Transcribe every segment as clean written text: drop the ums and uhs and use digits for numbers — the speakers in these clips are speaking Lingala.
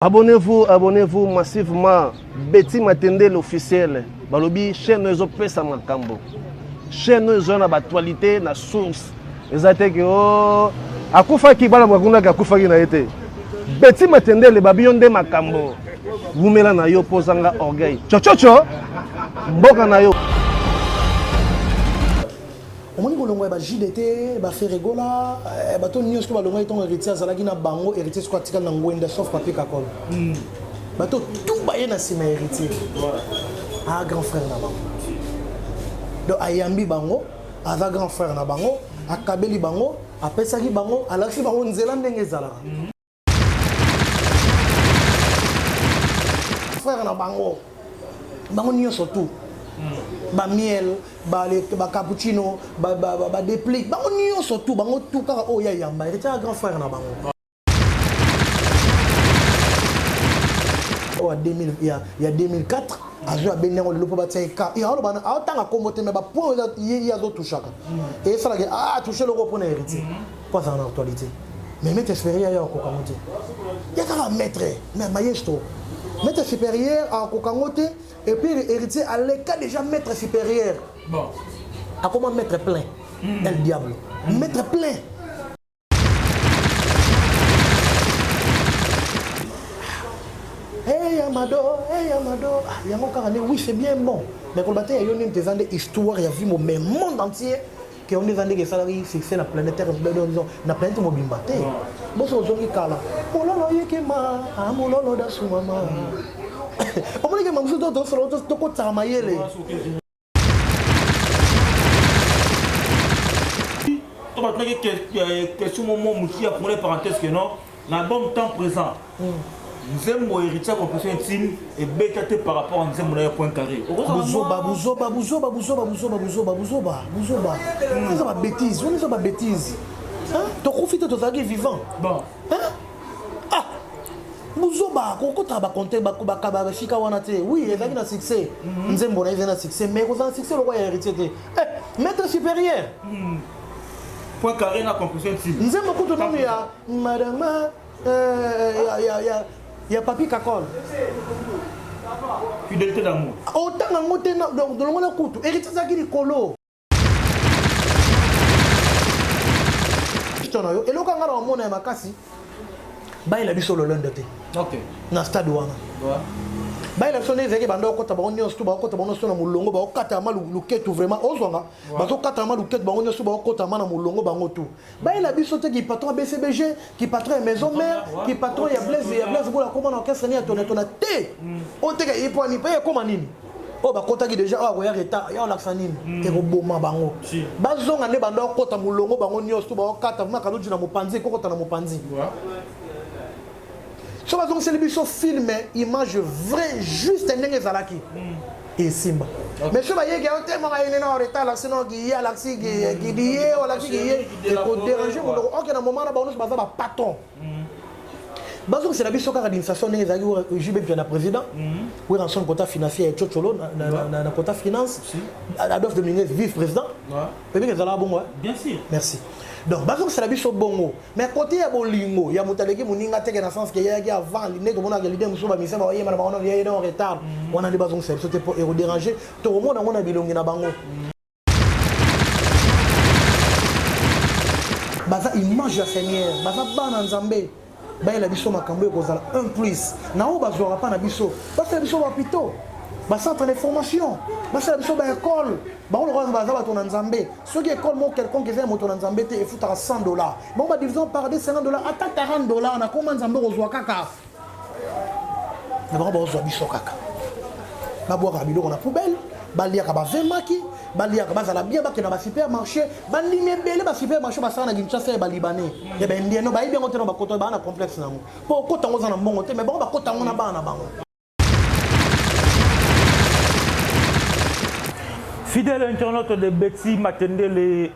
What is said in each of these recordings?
Abonnez-vous massivement. Betty Matende l'officiel. Balobi chaîne nous pesa makambo. Chaîne nous na actualité na source. Ezate que oh akufa ki bala mwakuna akufa ki na été. Betty Matende le babionde makambo. Vumela na yo posanga orgueil. Chochocho. Mboka na yo. Omoni bolongo ba JDT ba Ferregola ba to news ko balongo ton héritier azalaki na bango héritier ko atika na ngwenda sauf papier kakol. Ba to tout ba yena sima héritier. Ah grand frère na bango. Do ayambi bango, ava grand frère na bango, akabeli bango, apesaki bango, alaki bango nzela ndenge ezalaka. Frère na bango. Bango nyonso tout. Ba miel, ba cappuccino, ba déplique, ba on surtout, ba tout car oh ya yamba, il était un grand frère na bango. Oh 2000 il y a 2004, a joué à Benin on le peut battre ka. Il y a on a tant à commoter mais ba point il y a d'autres touchaka. Et ça là toucher le repreneur héritier. Pas en actualité. Mais mettre supérieur à Kokamote. Il y a qu'à mettre mais maestro. Maître supérieur à Kokamote. Et puis l'héritier à l'écart déjà maître supérieur. Bon. À comment mettre plein le diable. Mettre plein. Hey Amado. Yango Karane, oui c'est bien bon. Mais pour le matin, il y a une des histoires, il y a vu mon monde entier. Qui ont des années que ça arrive, c'est la planète Terre, la planète mobile. Bon, c'est aujourd'hui Kala. Mololo yekema, mololo da sumama. On dit que Mamsou doit se retrouver tout côté à Mayele. Tu vas te dire que ce moment où il y a pour les parenthèses que non, l'album temps présent. Nous aimons héritier composition intime et bécaté par rapport à nous aimons point carré. Bouzoba. On est pas bêtise, on est pas bêtise. Hein? Tu profites de ta vie vivant. Bon. Hein? Ah. Bouzoba, koko taba compter ba shika wana te. Oui, il y a un succès. Nous aimons un succès, mais vous avez un succès le roi héritier te. Maître supérieur. Point carré na composition intime. Nous aimons beaucoup de noms ya madame il y a papi kakol. Fidélité d'amour. Autant en monter dans le monde couteau. Héritier zaki di kolo. Et le kangara on mona makasi. Ba il a biso le lundi. OK. Na stade wana. Ouais. Ba il a sonné zeki bando ko taba onyo stu ba ko taba no sona mulongo ba ko kata ma luketu vraiment ozwanga. Ba ko kata ma luketu ba onyo stu ba ko tama na mulongo ba ngotu. Ba il a biso te ki patron BCBG, qui patron maison mère, qui patron ya Blaise pour la commande orchestre ni atona té. On te il point ni paye comme nini. Oh ba kota ki déjà oh ya reta ya laksanine et roboma bango. Ba zonga ne bando ko ta mulongo ba onyo stu ba ko kata ma kaluji na mopanzi ko ko ta na mopanzi. So c'est le film image vraie juste ndenge ezalaki et simba mais so ba yeke on tellement ayene na retard là sinon qui y a l'axi qui dit wala qui et ko déranger mon OK na moment na ba on ba ba patron bazo c'est la biso ka d'administration ndenge ezalaki JB bien na président oui en son quota financier et chocholo na quota finance Adolphe Dominguez vice président ouais bien ezala bon bien sûr merci. Donc, bazo c'est la biso bongo. Mais côté ya bolingo, ya mutaleki muninga teke na sens que ya avant l'idée que mon a l'idée muso ba misa ba yema na ba on est en retard. On a des bazons c'est pour déranger. Tout le monde on a bilongi na bango. Baza image ya Seigneur, baza bana nzambe. Ba la biso makambo ekozala un plus. Na o bazora pa na biso. Parce que biso ba pito. Ba centre de formation. Parce que biso ba école. Bon, le roi baza ba ton nzambe. Ceux qui école mo quelqu'un qui vient mo ton nzambe te et foutara $100. Bon ba division par des $50 ata $40 na comment nzambe kozwa kaka. Na ba ozwa biso kaka. Ba boire biloko na poubelle, ba liaka ba vemaki, ba liaka ba zala bien ba ke na ba supermarché, ba ndimi ebele ba supermarché ba sala na Kinshasa ba libanais. Ya ba ndie no ba ibi ngote no ba koto ba na complexe nango. Po kota ngo za na mbongo te mais ba kota ngo na ba na bango. Fidèle internaute de Betty Matende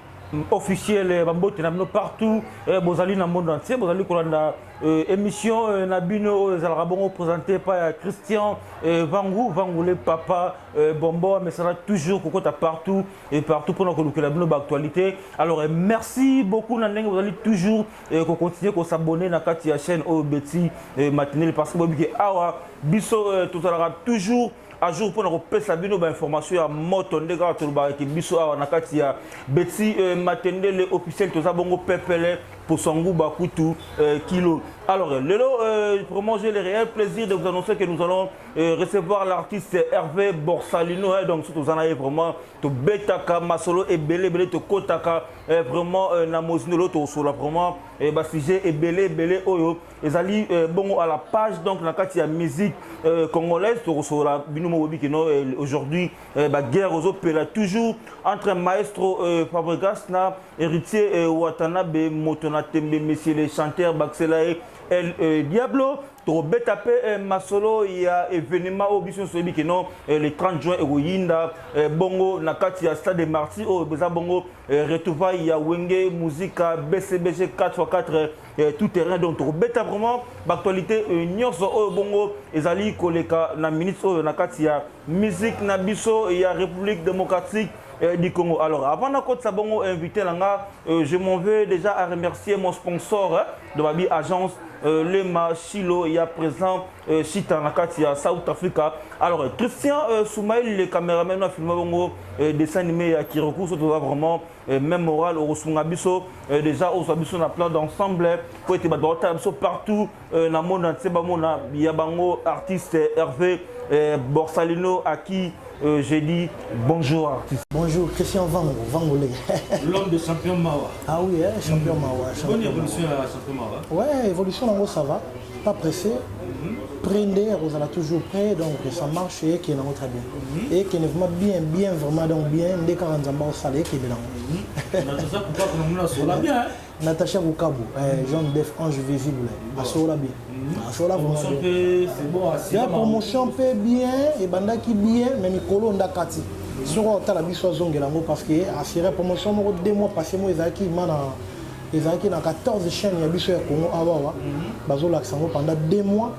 officiel bambote na bino partout bozali na monde entier bozali kolanda émission na bino ezalaka bongo présenté par Christian Vangou le papa Bombo mais ça va toujours kokota partout et partout pour nous que la bino actualité. Alors merci beaucoup na ndenge bozali toujours continuer ko s'abonner na kati ya chaîne Betty Matinée parce que bobi awa biso tozalaka toujours à jour pour nous repérer bino ba information ya moto ndeka toloba ki biso awa na kati ya Betty Matinée le officiel tozabongo pepele pour Sangou Bakutu Kilo. Alors, vraiment, j'ai le réel plaisir de vous annoncer que nous allons recevoir l'artiste Hervé Borsalino. Donc, surtout, vous en avez vraiment, to Betaka, Masolo et Belé, to Kotaka, vraiment, Namosino, l'autre, vraiment, Bassigé et Belé, Oyo. Et Ali, bon, à la page, donc, la carte, il y a musique congolaise, sur la Binomo Bikino, aujourd'hui, guerre aux opéras, toujours entre maestro Fabregas, héritier Watanabe, Motona Tembe, messieurs les chanteurs, Baxelae, El Diablo, Betapé, Masolo, il y a événement au Bisson Sobi qui non, le 30 juin, Egoyinda, Bongo, Nakati, Stade de Marty, au Bongo, Retouva, il y a Wenge, Musica, BCBG 4x4, tout terrain. Donc, Beta vraiment, l'actualité, Nyos, Bongo, Ezali, Koleka, na ministre, Nakati, musique, Nabiso, il y a République démocratique du Congo. Alors, avant de Sabongo invité, je m'en vais déjà à remercier mon sponsor de ma agence, Lema Chilo, il y a présent Chita Nakati à South Africa. Alors, Christian Soumaïl, le caméraman, a filmé un dessin animé qui recourt sur vraiment même moral au Sungabiso. Déjà, au Sungabiso, on a plein d'ensemble pour être partout dans le monde entier. Il y a un artiste Hervé Borsalino à qui j'ai dit bonjour artiste. Bonjour, Christian Vangolé. L'homme de champion Mawa. Ah oui, champion Mawa. Bonne évolution à champion Mawa. Ouais, évolution en gros ça va. Pas pressé. Prender, vous allez toujours prêt, donc ça marche et qui est dans très bien. Et qui est vraiment bien, vraiment donc bien. Dès qu'on a un salé qui est bien. Natacha Rukabu, Jean Def Ange Visible, à Sola bien. La promotion peut bien, et banda qui bien, mais Mikolo Ndakati. Sur la biso zongelango parce que assuré promotion 2 mois passé moi ils ont 14 chaînes il y a biso ya Congo awa bazo laksango pendant 2 mois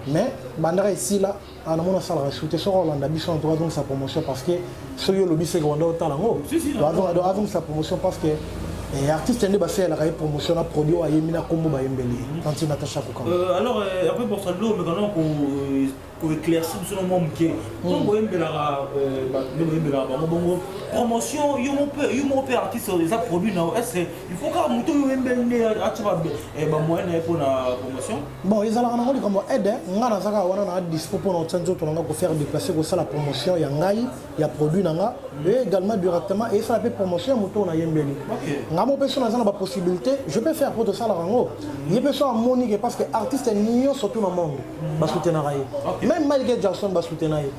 mais bandara ici là on a mon salle ressoute sur Hollande biso en droit donc sa promotion parce que ce yo lobi c'est Rwanda otalango avant sa promotion parce que et artiste ne va faire la promotion à produit à Yemina Kombo Bayembeli quand il Natacha Kokam. Alors après pour ça l'eau mais quand on éclaircir sur le monde qui Kombo Yembela promotion yo mon père artiste des produits non est-ce il faut quand muto Yembeli à tchaba et ba moyen pour la promotion. Bon ils allaient en comme aide ngana saka wana na dispo pour notre centre to nga ko faire déplacer ko ça la promotion ya ngai ya produit nanga et également directement et ça la promotion muto na Yembeli. Mon personne a la possibilité, je peux faire pour de ça là en haut. Il y a personne à Monique parce que artiste est nion surtout dans le monde. Même Michael Jackson va soutenir.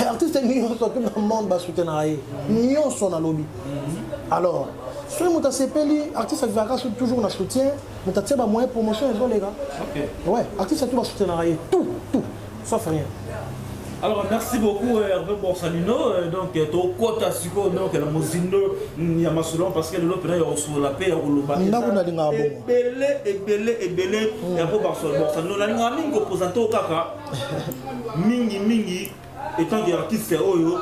Artiste est nion surtout dans le monde va soutenir. Nion son à lobby. Alors, si vous avez artiste va toujours dans soutien, vous avez moyen de promotion les gars. Ouais, artiste va soutenir tout, sauf rien. Alors merci beaucoup Hervé Borsalino donc to kota siko donc la mozindo ya masolon parce que le lopena ya sur la paix au loba belé Hervé Borsalino la ngami ko présenter kaka mingi étant des artistes oyo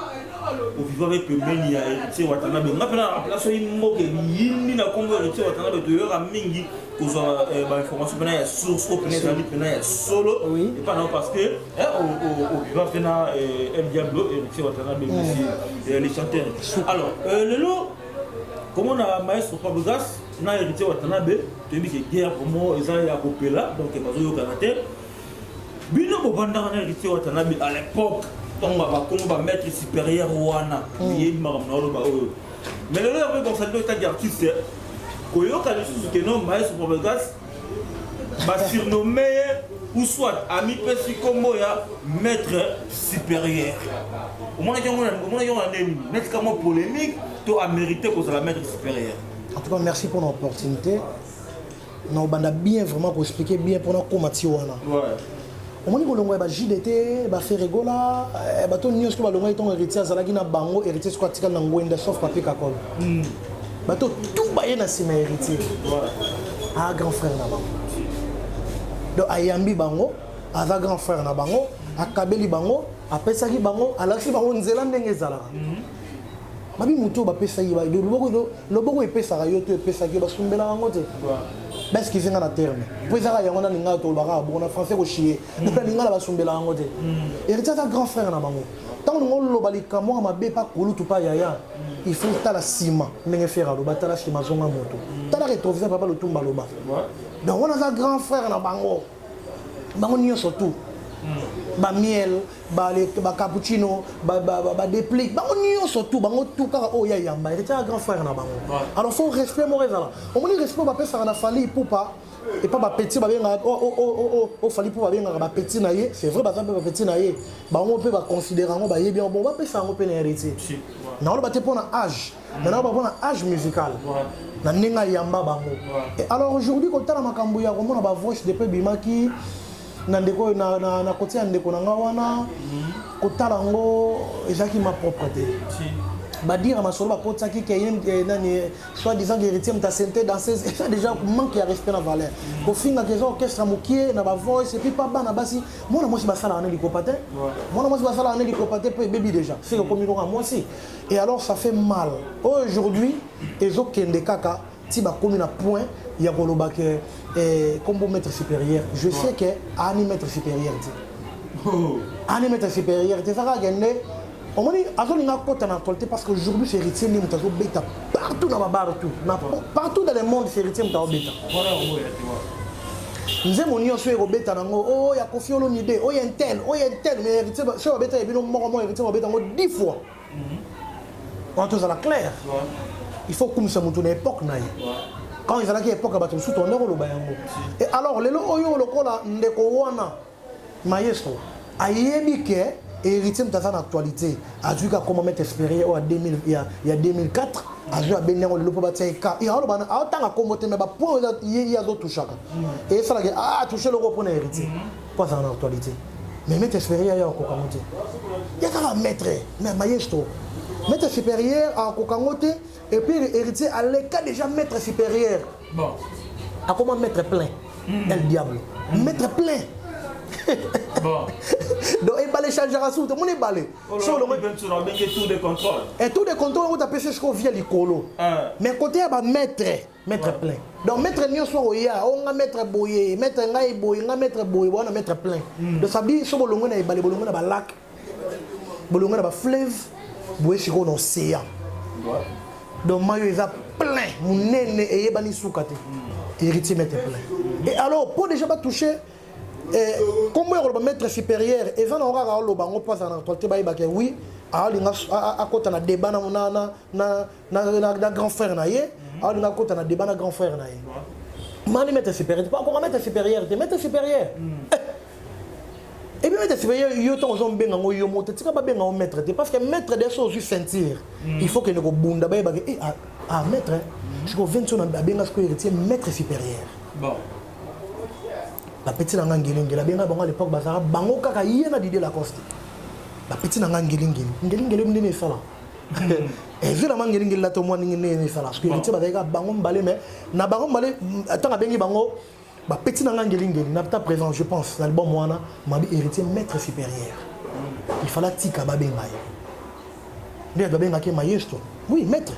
au vivre avec Meni ya héritier Watanabe ngapena la place immoke yini na Congo héritier Watanabe to yora mingi pour information pena ya source pena ya solo et pas non parce que au vivant pena El Diablo héritier Watanabe les chanteurs. Alors le lot comment on a maestro Fabregas na héritier Watanabe tu dis que guerre comment ils ont ya kopela donc bazo yo caractère bino bobanda na héritier Watanabe à l'époque donc on va mettre supérieur wana mais le lot avec Borsalino est un artiste koyoka lisusu ke non maestro Fabregas va surnommé ou soit ami pesi kombo ya maître supérieur au moins il y a un net comme polémique to a mérité que ça la maître supérieur. En tout cas merci pour l'opportunité. Non banda bien vraiment pour expliquer bien pour nous comment tu wana. Ouais. Au moins bolongo ba JDT ba Ferregola ba to nyos ko balongo ton héritier azalaki na bango héritier squatika na ngwenda sauf papier kakol. bato tout baye na sima héritier a grand frère na bango donc ayambi bango aza grand frère na bango akabeli bango apesaki bango alakisi bango nzela ndenge ezalaka babi mutu bapesaki loboko epesaka yo to epesaki yo basumbela bango te parce que zinga na terme po ezaka yango na ninga tolobaka bongo na français kochie na ninga na basumbela bango te héritier aza grand frère na bango ntango ninga oloba likambo ya mabe pa kolutu pa yaya il faut tala nsima ndenge fere aloba tala nsima zonga moto tala rétroviseur papa lotumba aloba donc wana aza grand frère na bango bango nyonso tout bamiel bacappuccino badeplique bango nyonso tout bango tout kaka oyo ya yamba héritier aza grand frère na bango alors faut respect moko ezala omoni respect bapesaka na fali pupa et pas bapeti babengaka ofali mpo babengaka bapeti na ye c'est vrai baza mpe bapeti na ye bango mpe baconsidère yango bayebi yango bon bapesa yango mpe na héritier naoloba te mpo na âge mais naoloba mpo na âge musical na ndenge ayamba bango et alors aujourd'hui kotala makambo ya komona bavoice de mpe bimaki na ndeko na kotia ndeko na nga wana kotala yango ezalaki ma propre te badire masolo bakotaki ke nani soit disant héritier mtasente danseuse ça déjà manque ya respect na valeur kofinga ke orchestre mokie na ba voice et puis pas bana basi mona mosi basala na likopate mona mosi basala na likopate pe baby déjà c'est le communiquant moi aussi et alors ça fait mal aujourd'hui ezo kende kaka ti ba komi na point ya koloba ke comme maître supérieur je sais que ani maître supérieur ti ani maître supérieur ti ça ka gende on m'a dit, parce qu'aujourd'hui, c'est héritier, partout dans ma barre, partout dans le monde, c'est héritier, nous avons dit, oh, il y a confié une idée, oh, il y a un tel, mais héritier, c'est un bêta, il y a héritier, 10 fois. On a tous à la claire. Il faut que nous sommes à l'époque. Quand ils ont dit l'époque, ils sont tous et alors, les lois, maestro, héritier de sa actualité a dû comment mettre espéré il y a 2004 a dû à bénir le lopo batia ka il y a autant à commoter mais ba point il y a d'autres touchaka et ça a touché le repreneur héritier pas en actualité mais mettre espéré il y a kokangote il y a qu'à mettre mais maestro mettre supérieur à kokangote et puis héritier à l'écart déjà mettre supérieur bon à comment mettre plein el diable mettre plein bon donc il va les changer à tout le monde est balé sur le tout de contrôle et tout de contrôle on appelle ce qu'on vient l'icolo mais côté va mettre plein donc mettre nion soit oya on va mettre boyer mettre ngai boyer on va mettre boyer on va mettre plein donc ça dit sur le monde est balé bolongo na ba lac bolongo na ba fleuve boyer sur un océan donc mayo ils a plein munene et yebani soukate héritier mettre plein et alors pour déjà pas toucher comment on va mettre supérieur et ça on va le bango pas en actualité ba oui à côté na débat na grand frère na yé à côté na débat na grand frère na yé mani mettre supérieur pas comment mettre supérieur te mettre supérieur et bien mettre supérieur yo to zo mbenga ngo yo moto tika ba benga o mettre parce que mettre des choses juste sentir il faut que ne ko bunda ba à mettre je ko 20 na benga ce que héritier mettre supérieur bon la petite nanga ngelingi la benga bango à l'époque bazara bango kaka yena Didier Lacoste la petite nanga ngelingi ndene sala et vu la ngelingi la to moi ndene sala parce que héritier bazaka bango mbalé mais na bango mbalé attends bengi bango ba petite nanga ngelingi na ta présent je pense l'album wana mabi héritier maître supérieur il fallait tika ba benga ndé ba benga ke maestro oui maître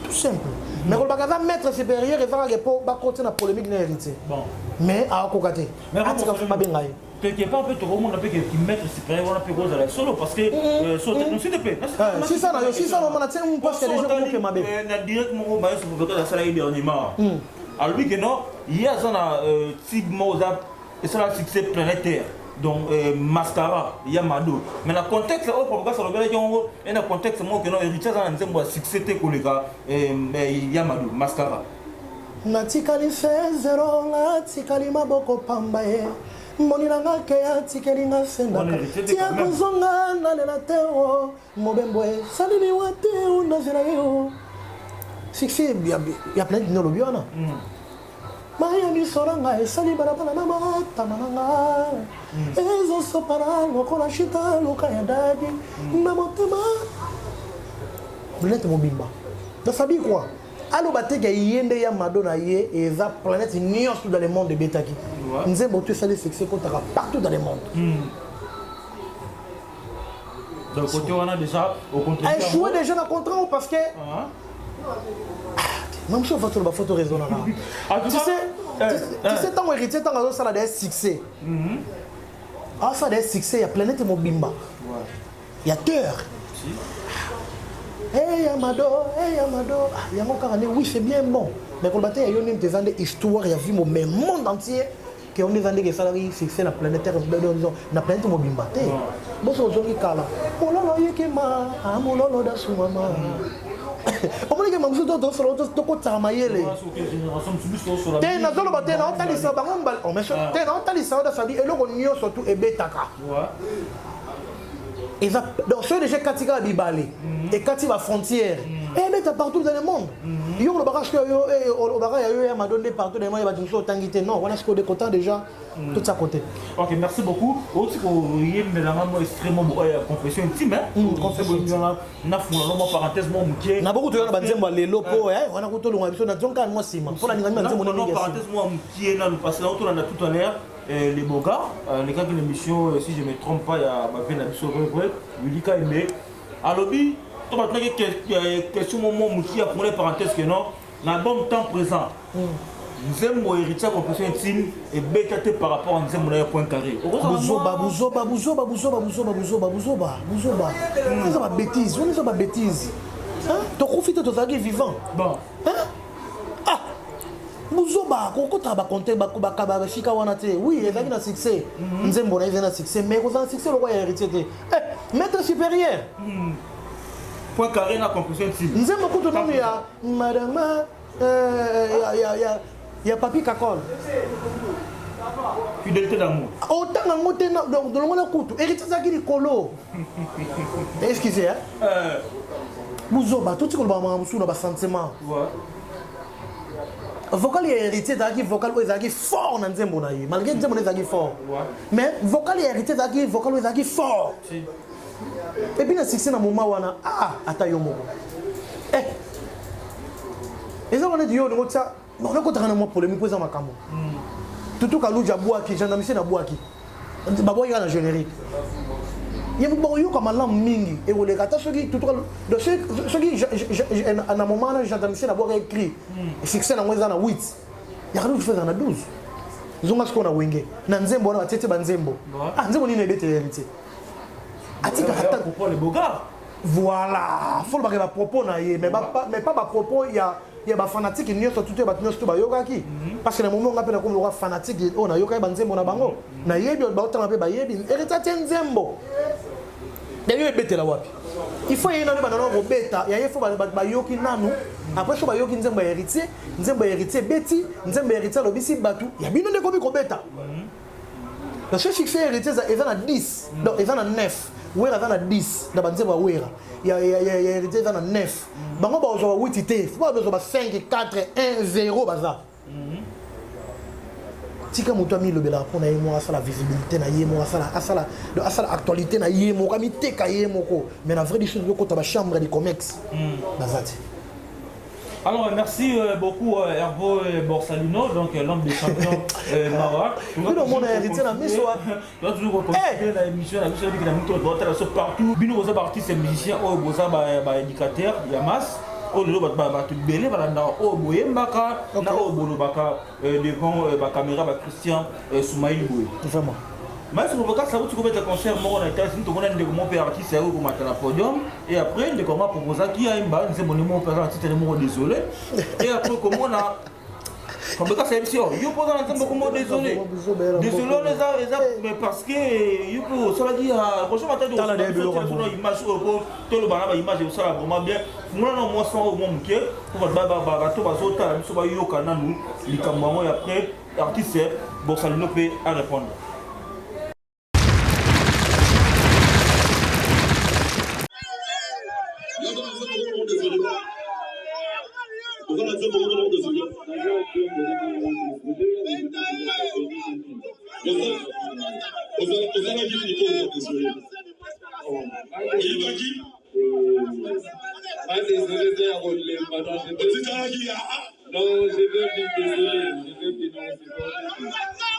tout simple mais quand on va mettre supérieur et faire pas continuer la polémique na héritier bon mais à côté mais pas bien gaï quelque part peut tout le monde peut qui mettre supérieur on peut cause la solo parce que s'il te plaît si ça on a tient on pense que les gens qui m'abé na directement on va se faire la salle dernièrement à lui que non il y a ça tigmo et ça succès planétaire donc mascara Yamado mais le contexte au pourquoi ça regarde et le contexte moi que non héritier ça nzembo moi succès te kolega Yamado mascara natikali zero la tikali maboko pambaye moni nanga ke atikeli nga senda tia konzonga na lela teo mobemboe salini wate unazela yo succès ya plein de no biona Maya ni soranga esali barabara na mata mananga ezo sopara lokola shita loka ya dadi na motema Brunette Mobimba ça dit quoi? Alors, il y a Madonna et la planète tout dans le monde de Betaki. Nous avons tout ça, c'est partout dans le monde. Donc, côté on a déjà au contraire. Échoué déjà dans le contrat parce que. Même si on va faire une photo raisonnable. Tu sais, tant héritier, tant ça a des succès. Ah, ça a des succès, il y a planète Mobimba. Il y a terre. Hey Amado, il y a mon carnet, oui c'est bien bon. Mais quand il y a une des histoires, il y a vu mon monde entier qui ont des années que ça arrive, c'est la planète Terre, la planète Mobimba. Bon, c'est aujourd'hui Kala. Oh là là, il y a ma, ah mon lolo da soumama. Comment est-ce que mamzou doit se retrouver tout côté à Mayele? T'es dans le bâtiment, on t'a dit ça, on met ça, t'es dans le salon de sa vie, et l'on y a surtout Ebetaka. Donc, ceux déjà Katika Bibale et Katika frontière, et mais partout dans le monde. Il y a le barrage que m'a donné partout dans le monde, il y a des choses tanguité. Non, voilà ce qu'on est content déjà, tout ça côté. Ok, merci beaucoup. Aussi, il y a une extrêmement confession intime. Confession intime. On a fait une parenthèse, mon moukier. On a beaucoup de gens qui ont dit lopo, on a beaucoup de gens qui ont dit que moi, c'est pour la parenthèse, moi, moukier, parce que là, on a tout à l'heure. Les beaux gars, les gars de l'émission, si je ne me trompe pas, il y a Bafé Nabiso Rebre, Yulika Aimé. À l'objet, tu vas te dire question moment qui a pour les parenthèses que non, dans le bon temps présent, nous aimons mon héritier confession intime et bécaté par rapport à nous aimons point carré. Bouzoba. On a bêtise, on a bêtise. Tu profites de ta vie vivant. Bon. Bouzoba, quand tu as compté, oui, il y a un succès. Nous avons un succès, mais vous avez un succès, le roi est héritier. Maître supérieur. Point carré, la conclusion ici. Nous avons beaucoup de monde, il y a madame, il y a papi Kakol. Fidélité d'amour. Autant dans le monde, héritier Zaki Kolo. Excusez, Bouzoba, tout ce qu'on a sentiment. Vocal est héritier d'Agi, vocal est fort dans Nzembo naïe. Malgré Nzembo est fort. Mais vocal est héritier d'Agi, vocal est fort. Et puis, le succès dans le moment où on a Atayomo. Et ça, on a dit, on a ça. On a continué à polémique pour ça. Tout cas, nous avons qui, j'en ai mis dans Boaki. Baboy a un générique. Il y a beaucoup de gens mingi et les gars ceux qui tout ceux qui à un moment là j'entends monsieur d'abord écrit succès dans moins dans 8 il y a rien de faire dans 12 ils ont masqué na wenge na nzembo na tete banzembo nzembo ni nebete héritier atika hata pour les beaux gars voilà faut le ba propos na ye mais pas ba propos il y a ba fanatique ni surtout ba tout ba yoga ki parce que le moment on appelle comme le fanatique on a yoga banzembo na bango na yebi ba otanga pe ba yebi héritier nzembo. D'ailleurs, il faut y aller dans le bêta, il faut bayoki nanu. Après, il bayoki nzemba héritier beti, nzemba héritier lobisi batu. Il y a bien de combien de bêta. Le seul succès héritier est dans 10, donc il est dans 9. Oui, il est dans 10. Dans nzemba wera. Il y a héritier dans 9. Bango ba ozo 8 ité. Faut ba 5 4 1 0 baza. Tika muto mi lobela pona yemo asala visibilité na yemo asala actualité na yemo kami teka yemo ko mais la vraie chose ko ta ba chambre de comex bazati. Alors merci beaucoup Herbo Borsalino donc l'homme des champions Maroc. Nous on a hérité na miso donc toujours continuer la émission la mission de muto d'autres partout bino aux artistes et musiciens au boza ba éducateur Yamas. Oh le ba belé ba na o boyembaka na o bolobaka devant ba caméra ba Christian Soumaïl Boy vraiment mais c'est pour ça que tu peux être concert moi on a été tout le monde de mon père artiste c'est au matin la podium et après de comment proposer qui a une balle c'est mon père artiste est désolé et après comment on a comme ça c'est émission yo pose dans un beaucoup désolé mais parce que yo pour ça dit franchement matin de sur image pour tout le banana image ça vraiment bien moi non moi sans au monde que pour ba to bazota so ba yo kana nous likambo et après artiste Borsalino peut à répondre. Ah, désolé, c'est un rôle. Non, je vais dire désolé. Je vais dire non,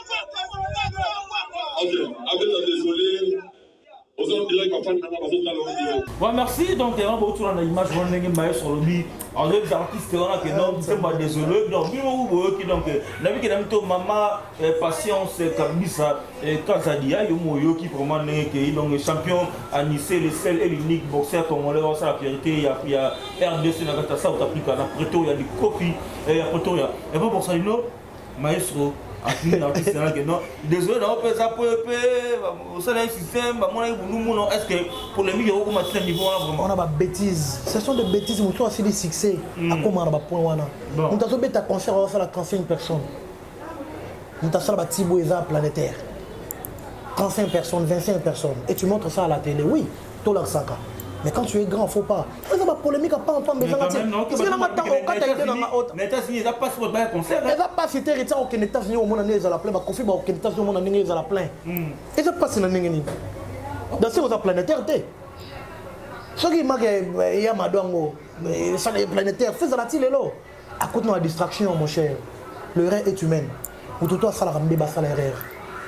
c'est pas. Ok, avec désolé. Ouais, merci. Donc, il y a un retour dans l'image sur le lit. Alors, les artistes, qui sont pas désolés. Donc, la vie qui a mis maman, patience, Kabisa, Kazadia, Yomoyo qui vraiment donc champion à Nice, le seul et l'unique boxeur congolais. Ça, la vérité, il y a RDC, il y a ça, il y a des copies, il y a Pretoria. Et pas pour ça, maestro. Désolé, on peut ça pour le système. Est-ce que pour les milieux, on a niveau on a des bêtises. Ce sont des bêtises, mais aussi des succès. À comment on a des points. Nous avons fait un concert, on a fait 35 personnes. Nous avons fait un Thibaut planétaire. 35 personnes, 25 personnes. Et tu montres ça à la télé. Oui, tout le sac. Mais quand tu es grand, il ne faut pas. Il y a pas polémique à pas entendre. Mais quand tu es mais États-Unis, ils n'ont pas sur le concert. Ils n'ont pas cité les gens aux États-Unis au monde, ils ont la plein. Ils ont aux États-Unis au monde, ils ont la plein. Ils n'ont pas cité les gens. Dans ce cas, planétaire, ceux qui marquent, il y a Madouango, les planétaires, fais la tille là. À côté de la distraction, mon cher, l'erreur est humaine. Ou tout toi, ça la ramène, ça l'erreur.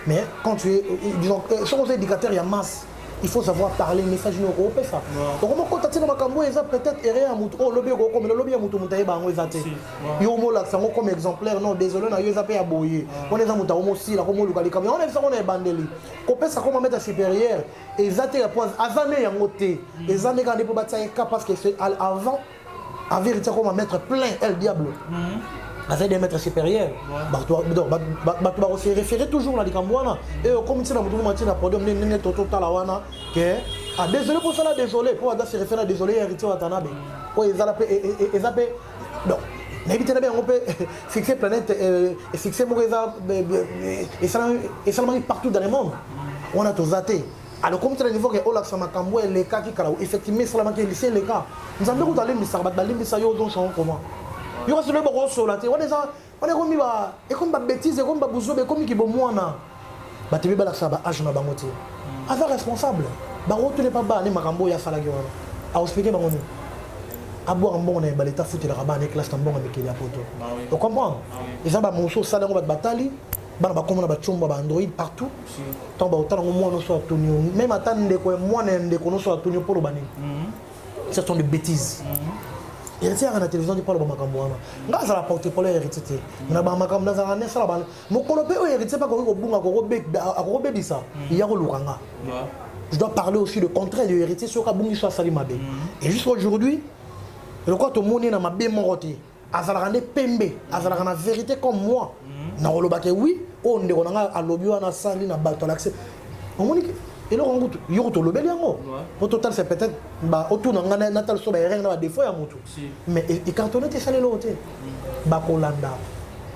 Mais quand tu es, disons, sur les indicateurs, il y a masse. Il faut savoir parler, message européen ça. Donc comment contacter dans ma cambo, ils ont peut-être erré à mouton, oh lobby comme le lobby à mouton mouton ba ngo ezate. Yo mo la sango comme exemplaire non désolé na yo zape ya boyer. On est en mouton aussi la comme lukali comme on est ça on est bandeli. Copé ça comme mettre supérieur et zate ya point azane ya ngoté. Et zane quand pour battre ça parce que c'est avant en vérité comme mettre plein el diable. Avec des maîtres supérieurs, tu vas se référer toujours à l'Ikambouana. Et comme tu as dit, la podium, désolé pour cela, désolé, pour se référer à désolé, héritier Watanabe. Non, n'évitez pas, on peut fixer planète et fixer Moureza et seulement partout dans le monde. On a tous athées. Alors, comme tu as dit, que Olak Samakambo et les cas qui ont effectivement seulement qui lycée les cas. Nous avons dit que les Sarbat, les Missayo, donc sont comment. Il y a des gens qui ont comme des bêtises, comme des bousous, comme qui ont moana. Tu vas faire âge na bangote. Avec responsable. Bangote n'est pas bas, ni makambo ya salagi wana. A expliquer bangote. A boire un bon on l'état foutu la rabat avec classe tambon avec les poto. Tu comprends? Ils ont ba monso ça dans ba batali, ba ba comme na ba chomba ba Android partout. Tant ba autant au moins no so tonio. Même attendre ko moi ne ko no so tonio pour bani. Ce sont des bêtises. Il y a une télévision qui parle de Makamouana. Grâce à la porte pour les héritiers. Il y a un Makam dans un année, ça va. Mon colopé est héritier, pas qu'on a robé ça. Il y a un Luranga. Je dois parler aussi le contraire de héritier sur Kabungi soit Salimabé. Et jusqu'à aujourd'hui, je crois que tout le monde est dans ma bé moroté. Azalrande Pembe, Azalrande vérité comme moi. Na Rolobake, oui, on est à l'Obiana Sali, na Bato l'accès. Et là, on y a le bel au total, c'est peut-être autour de Natal Soba, il y a des fois à Moutou. Mais il cartonne, c'est ça l'autre. Bakolanda,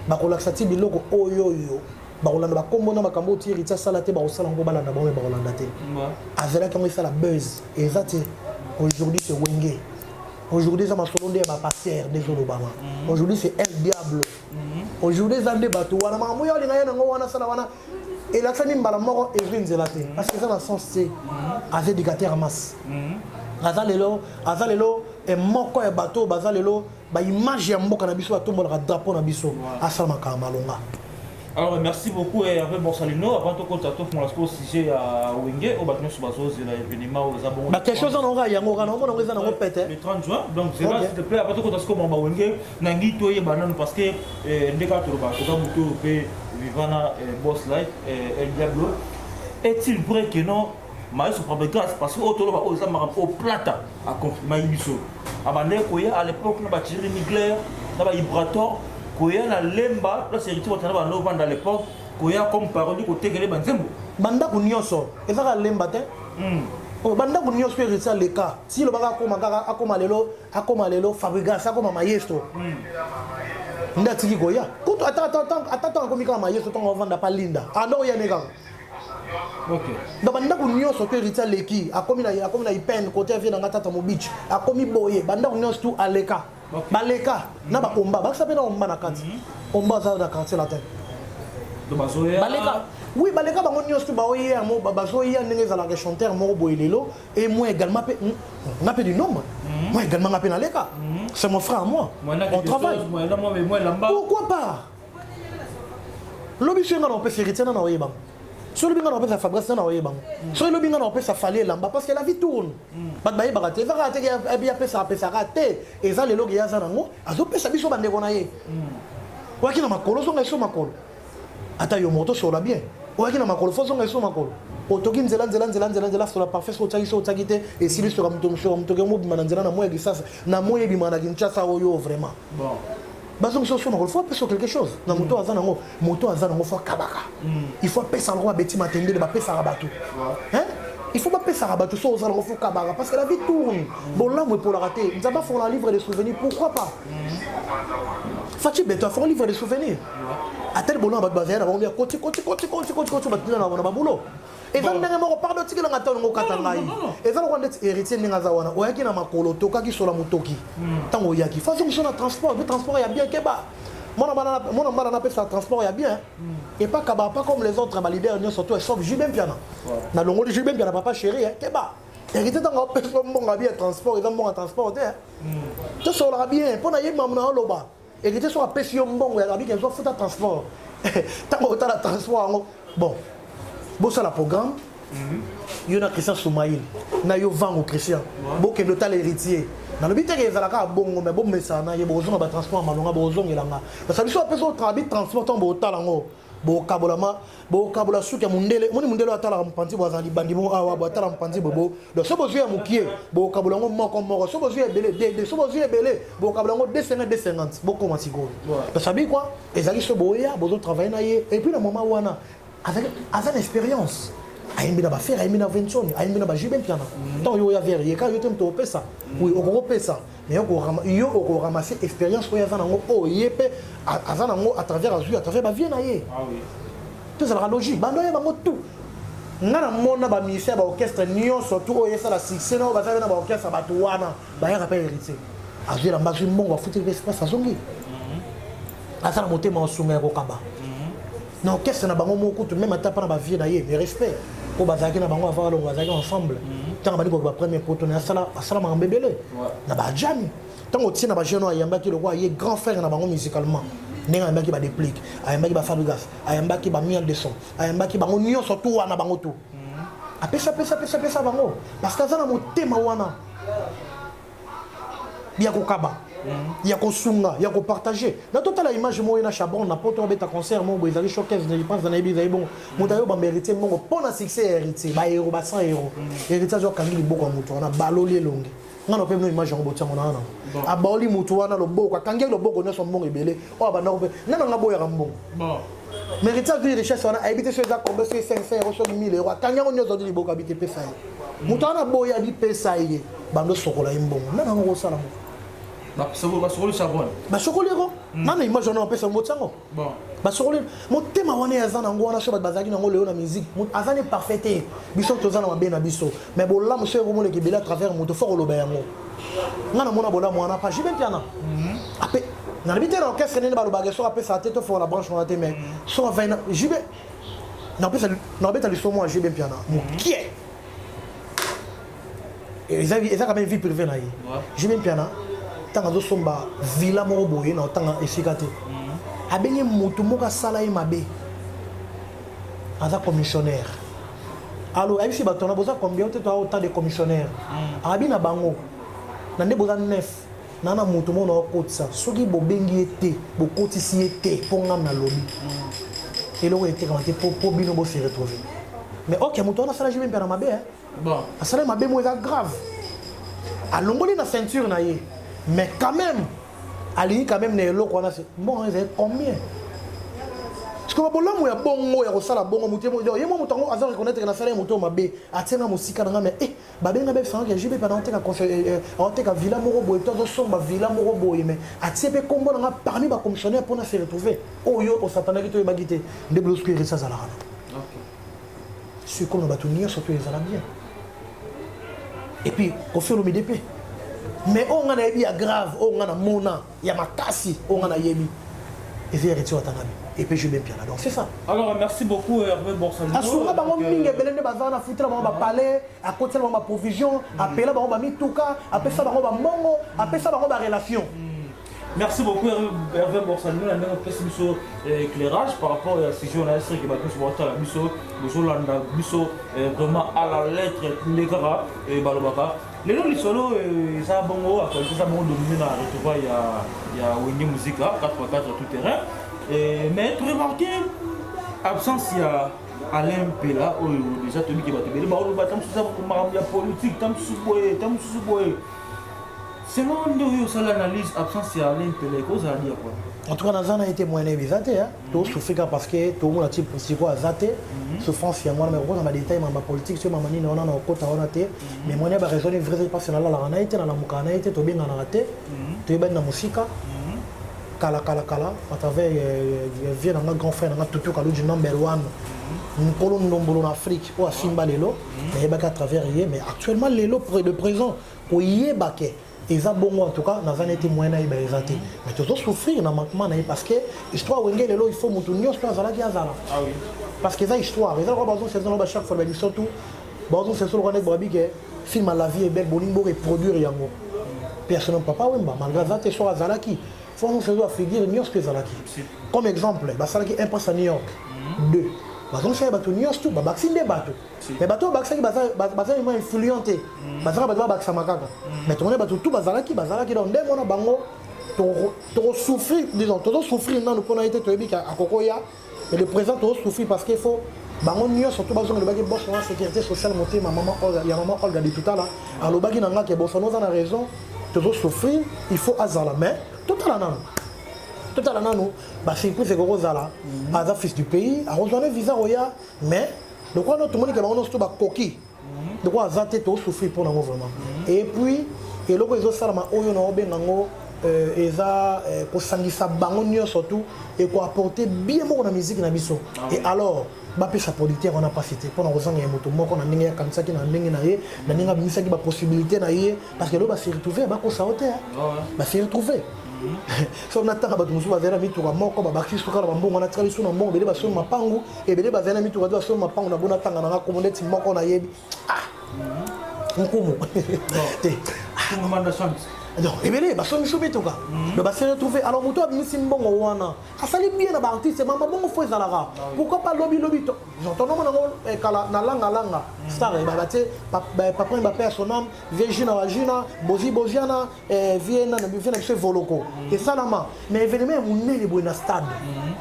Bakolaxati, Biloko, Oyoyo, Bakolanda, comme on a Makambo, Tirita Salate, Barosalango, Balanda, Bakolanda. Avec qui on fait la buzz. Et ça, aujourd'hui, c'est Wenge. Aujourd'hui, ça m'a solondé à ma passière des Obama. Aujourd'hui, c'est El Diablo. Aujourd'hui, c'est un débat. Et la famille m'a mort et je ne parce que ça dans le sens c'est avec éducateur en masse. Azalelo et moko et bateau bazalelo ba image ya mboka na biso batombo la drapeau na biso asama ka malonga. Alors merci beaucoup Hervé Borsalino avant de contacter pour la sujet à Wenge au bâtiment sur baso de l'événement aux abonnés. Bah quelque chose en aura yango kana on ngeza na pété le 30 juin donc c'est là s'il te plaît avant de contacter comme ba Wenge nangi toye banane parce que ndeka to ba to muto pe vivana boss life El Diablo est-il vrai que non maïs pour grâce parce que autour ba aux amara au plata à confirmer biso abandé koya à l'époque na ba tiré nucléaire na ba vibrator Koya na lemba la série tu vas no vendre à l'époque Koya comme parole côté que les banzembo banda kunyoso ezaka lemba te banda kunyoso pe ça le cas si le baka akoma lelo fabricant akoma maestro ndati koya kuto attends comme ka maestro ton vendre pas linda ando ya neka OK donc banda kunyoso pe rita leki akomi na ipen côté vient na tata mo beach akomi boye banda kunyoso tout aleka baleka na ba omba ba sape na omba na kati omba za na quartier latin baleka oui baleka bango nyonso baoye mo bazoya ndenge ezalaka chanteur moko boye lelo et moi également nga pe du nombre moi également nga pe naleka c'est mon frère à moi on travaille pourquoi pas lobi senga na opesa héritier na oye bango so lobi nga na opesa Fabrice na oye bango so lobi nga na opesa Fallé Lamba parce que la vie tourne bat baye bakate va rater ya pesa rater eza lelo ki yaza nango azopesa biso bandeko na ye waki na makolo so ngaso makolo ata yo moto sur la bien waki na makolo fo so ngaso makolo otoki nzela sur la parfait so tsaki te et si sur muto ke mo bima na nzela na moya gisasa na moya bima na Kinshasa oyo vraiment bon bazong so makolo faut pesa quelque chose na moto azanango faut kabaka il faut pesa ngo beti matendele ba pesa rabatu hein il faut pas pesa rabatu so ozanango faut kabaka parce que la vie tourne bon là moi pour la rater nous avons fait un livre de souvenirs pourquoi pas Fatih Beto a fait un livre de souvenirs. À tel boulot, on va baser à la côté, na babulo. Et ça, on a un part de tigre dans la table au Katangaï. Et ça, on a héritier de Nazawana. On a qui n'a ma colo, toka qui sur la motoki. Tant au yaki. Façon que le transport, le transport, il y a bien Keba. Mon on appelle ça transport, il y a bien. Et pas Kaba, pas comme les autres, Malibert, surtout, sauf Jubin Piana. Dans le monde de Jubin Piana, papa chéri, Keba. Héritier dans la personne, bon, bien transport, ils ont bon transport. Tu sauras bien, pour n'aller maman au loba. Héritier sur la pression, bon, il y a bien qu'ils ont fait un transport. Tant que tu as le transport, bon. Bon, ça, le programme. Il y a Christian Soumaïl. Il y a Van au Christian. Bon, qui est l'héritier. Dans le but, il y a bon, mais bon, mais ça, il y a besoin de transport, mais il y a besoin de parce que si on peut se transport, bon kabolama bon kabola suka mundele atala mpanti bwazali bandimo awa bwatala mpanti bobo donc so bozu ya mukie bon kabola moko so bozu ya belé so bozu ya belé bon kabola 250 boko masigolo parce que quoi ezali so boya bozo travailler na ye et puis le moment wana avec une expérience ayimbi na ba faire ayimbi na vention ayimbi na ba Jubin Piana tant yo ya vers ye ka yo tem to pesa oui oko pesa mais yo oko ramasser expérience ko ya za nango o yepe aza nango à travers azui à travers ba vie na ye ah oui tout ça la logique bando ya bango tout ngana mona ba ministère ba orchestre nion surtout o yesa la succès na ba za na ba orchestre ba to wana ba ya rappel héritier azui la mbazu mbongo ba futi espace azongi asa na motema osunga ko kaba na orchestre na bango moko tout même atapa na ba vie na ye mais respect ko bazaki na bango avoir longo bazaki ensemble tant ba ba premier poto na sala mambebele na ba jam tant oti na ba jeune ayambaki le roi ye grand frère na bango musicalement nenga ayambaki ba déplique ayambaki ba Fabregas ayambaki ba miel de son ayambaki bango nyo surtout wana bango tout apesa bango parce que ça na motema wana bien ko kaba il y a qu'on sunga, il y a qu'on partager. Dans toute la image, moi, il y a Chabon, n'a pas tout un concert, moi, ils avaient choqué, je pense, dans les billes, bon, moi, d'ailleurs, bah, héritier, moi, pour un succès héritier, bah, héros, bah, 100 euros. Héritier, genre, quand il est beau comme mouton, on a balolé longue. On a pas une image en bouton, on a un. À Baoli, mouton, on a le beau, quand il y a le beau, on a son bon ébélé. Oh, bah, non, on a beau, il y a un bon. Mais héritier, de richesse, on a habité sur la combe, c'est 500 euros, sur 1000 euros. Quand il y a un autre, il est beau, habité Pessaï. Mouton, on a beau, il y a dit Pessaï. Bah, nous, on a un bon. Non, on a un salaam. Bah sokoli sabon. Bah sokoli ko. Nana image on a pesa motsango. Bon. Bah sokoli mo tema wana azana ngo wana so bazaki nango leo na musique. Azane parfaité. Biso tozana mabe na biso. Mais bon là monsieur ko mo le kibela à travers moto fort loba yango. Ngana mona bola mwana pa Jubin Piana. Après na libité na orchestre ne ba loba so après ça tête fort la branche on a mais so va Jubin. Na pesa na beta le somo Jubin Piana. Mo qui est et ça quand même vie privée na yi. Jubin Piana tant que somba villa moko boye na tanga esikate abenye mutu moka sala ye mabe aza commissionnaire alors ayisi batona boza combien te toi autant de commissionnaire abi na bango na nde boza 9 nana mutu mona okotisa soki bobengi ete bokotisi ete ponga na lobi eloko ete kamate po bino bo se retrouver mais OK mutu ona sala Jubin Piana mabe bon asala mabe mo eza grave alongoli na ceinture na ye. Mais quand même, Ali quand même n'est l'eau c'est bon, c'est combien? Parce que bon là moi bon moi ça la bon muté moi il moi mutango azar reconnaître que la salle muto mabe atenga musika nga mais babenga be sans que jibe pendant ka ka villa moro boy to so ba villa moro boy mais atiepe kombo nga parmi ba commissionnaire pour na se retrouver oh yo on s'attendait que tu ba gité de blosquer ça ça la OK ce qu'on va tout nier surtout les bien et puis on fait le MDP. Mais on a yebi grave, on a mona, ya makasi, on a yebi. ils ont hérité Watanabe. Et puis je vais bien là. Donc c'est ça. Alors merci beaucoup Hervé Borsalino. Asura bango mingi belende bazana futela bango ba palais, à côté bango ba provision, appeler bango ba mituka, appeler ça bango ba mongo, appeler ça bango ba relation. Merci beaucoup Hervé Borsalino. On a un éclairage par rapport à ces journalistes qui battent sur la biso, Bozolanda biso vraiment à la lettre Negara et Balobaka. Les noms solo ça bongo à côté ça bongo dominé dans le retrouvaille il y a Wenge Musica 4x4 tout terrain. Mais tu remarquez absence il y a Alain Pela ou déjà tu qui va te dire bah on va t'amener ça pour la politique t'amener sous selon nous ça l'analyse absence il y a Alain Pela cause à dire quoi. En tout cas, dans a été moins évisité, tout souffrir parce que tout le monde a type c'est quoi zaté, souffrance il y a moi mais on a des détails ma politique sur ma manière on a côté on a été mais moi n'a raison vrai parce que là on a été dans la mukana été to bien on a raté, tu es bien dans musique kala à travers vient dans grand frère dans tout cas du number 1 Nkolo Ndombolo en Afrique ou à Simba Lelo mais à travers mais actuellement Lelo le présent pour y baquer et ça bon en tout cas dans un été moyen et mais toujours souffrir dans manquement parce que histoire wenge Lelo il faut mutunyo soit zala qui azala parce que ça histoire ils ont besoin c'est dans chaque fois mais surtout besoin c'est sur le Boabi que film à la vie est belle bolingo et produire yango personne papa wemba malgré ça tu sur azala qui faut on se doit figure mieux que zala qui comme exemple bah ça qui un passe à New York 2 bazon c'est bateau New York tout bah vaccine des bateaux mais bateau vaccin qui bazan est influenté bazan bateau vaccin makaka mais tout le monde bateau tout bazala qui dans des mona bango to souffrir disons to souffrir dans le qu'on a été to ebi à kokoya mais le présent to souffrir parce qu'il faut bango New York surtout bazon le bagi boss en sécurité sociale monter ma maman il y a maman Olga dit tout à l'heure alors bagi nanga que boss on a raison to souffrir il faut azala mais tout à l'heure tout à l'heure, c'est que Rosala, à fils du pays, à rejoindre visa roya, mais de quoi notre monde qui va nous trouver coquille, de quoi Zate tout souffrir pour nous vraiment. Et puis, et le réseau Salama, on a obéi nango, et ça, pour s'engager bangonio surtout, et pour apporter bien beaucoup de musique dans biso. Et alors, bape sa producteur on a pas cité pour nous rejoindre un moto, moi qu'on a n'ingé comme ça qui n'a n'ingé naïe, n'ingé musique qui va possibilité naïe, parce que là, bah se retrouver, bah qu'on s'arrête, bah se retrouver. So on attend que nous bazana mitura moko babaki suka na mbongo na tsali suna mbongo bele baso mapangu e bele bazana mitura do so mapangu na bona tanga na community moko na yebi nkumu te tout manda chance donc e bele baso miso betoka le baso retrouver alors moto abimisi mbongo wana asali bien na ba artiste mama bongo fo ezalaka pourquoi pas lobby to j'entends non na kala na langa star e ba te papa ba père son âme Virginia Wajina Boziana Viena na Viena chez Voloko et ça là mais événement on est les na stade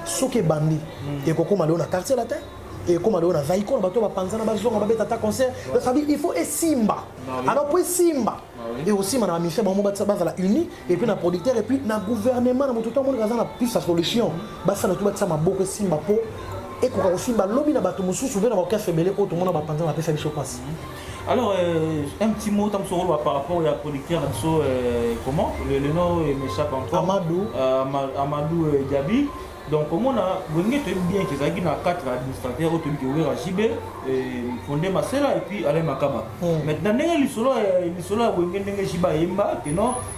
soke bandi et kokoma na quartier la tête et comme on a zaiko na bato ba panzana ba zonga ba beta concert ça veut il faut Simba alors pour Simba et aussi on a mis fait bon base la uni et puis na producteur et puis na gouvernement na tout le monde na plus sa solution ba ça na tout ça ma beaucoup Simba po et ko Simba lobby na bato mususu ve na ba orchestre belé ko tout le monde ba panzana ba ça biso passe. Alors un petit mot tam sur par rapport au producteur comment le nom m'échappe encore Amadou Diaby. Donc, comme on a bien que ça a 4 administrateurs qui ont à JB, fondé Marcela et puis Alain Makaba. Maintenant, les solos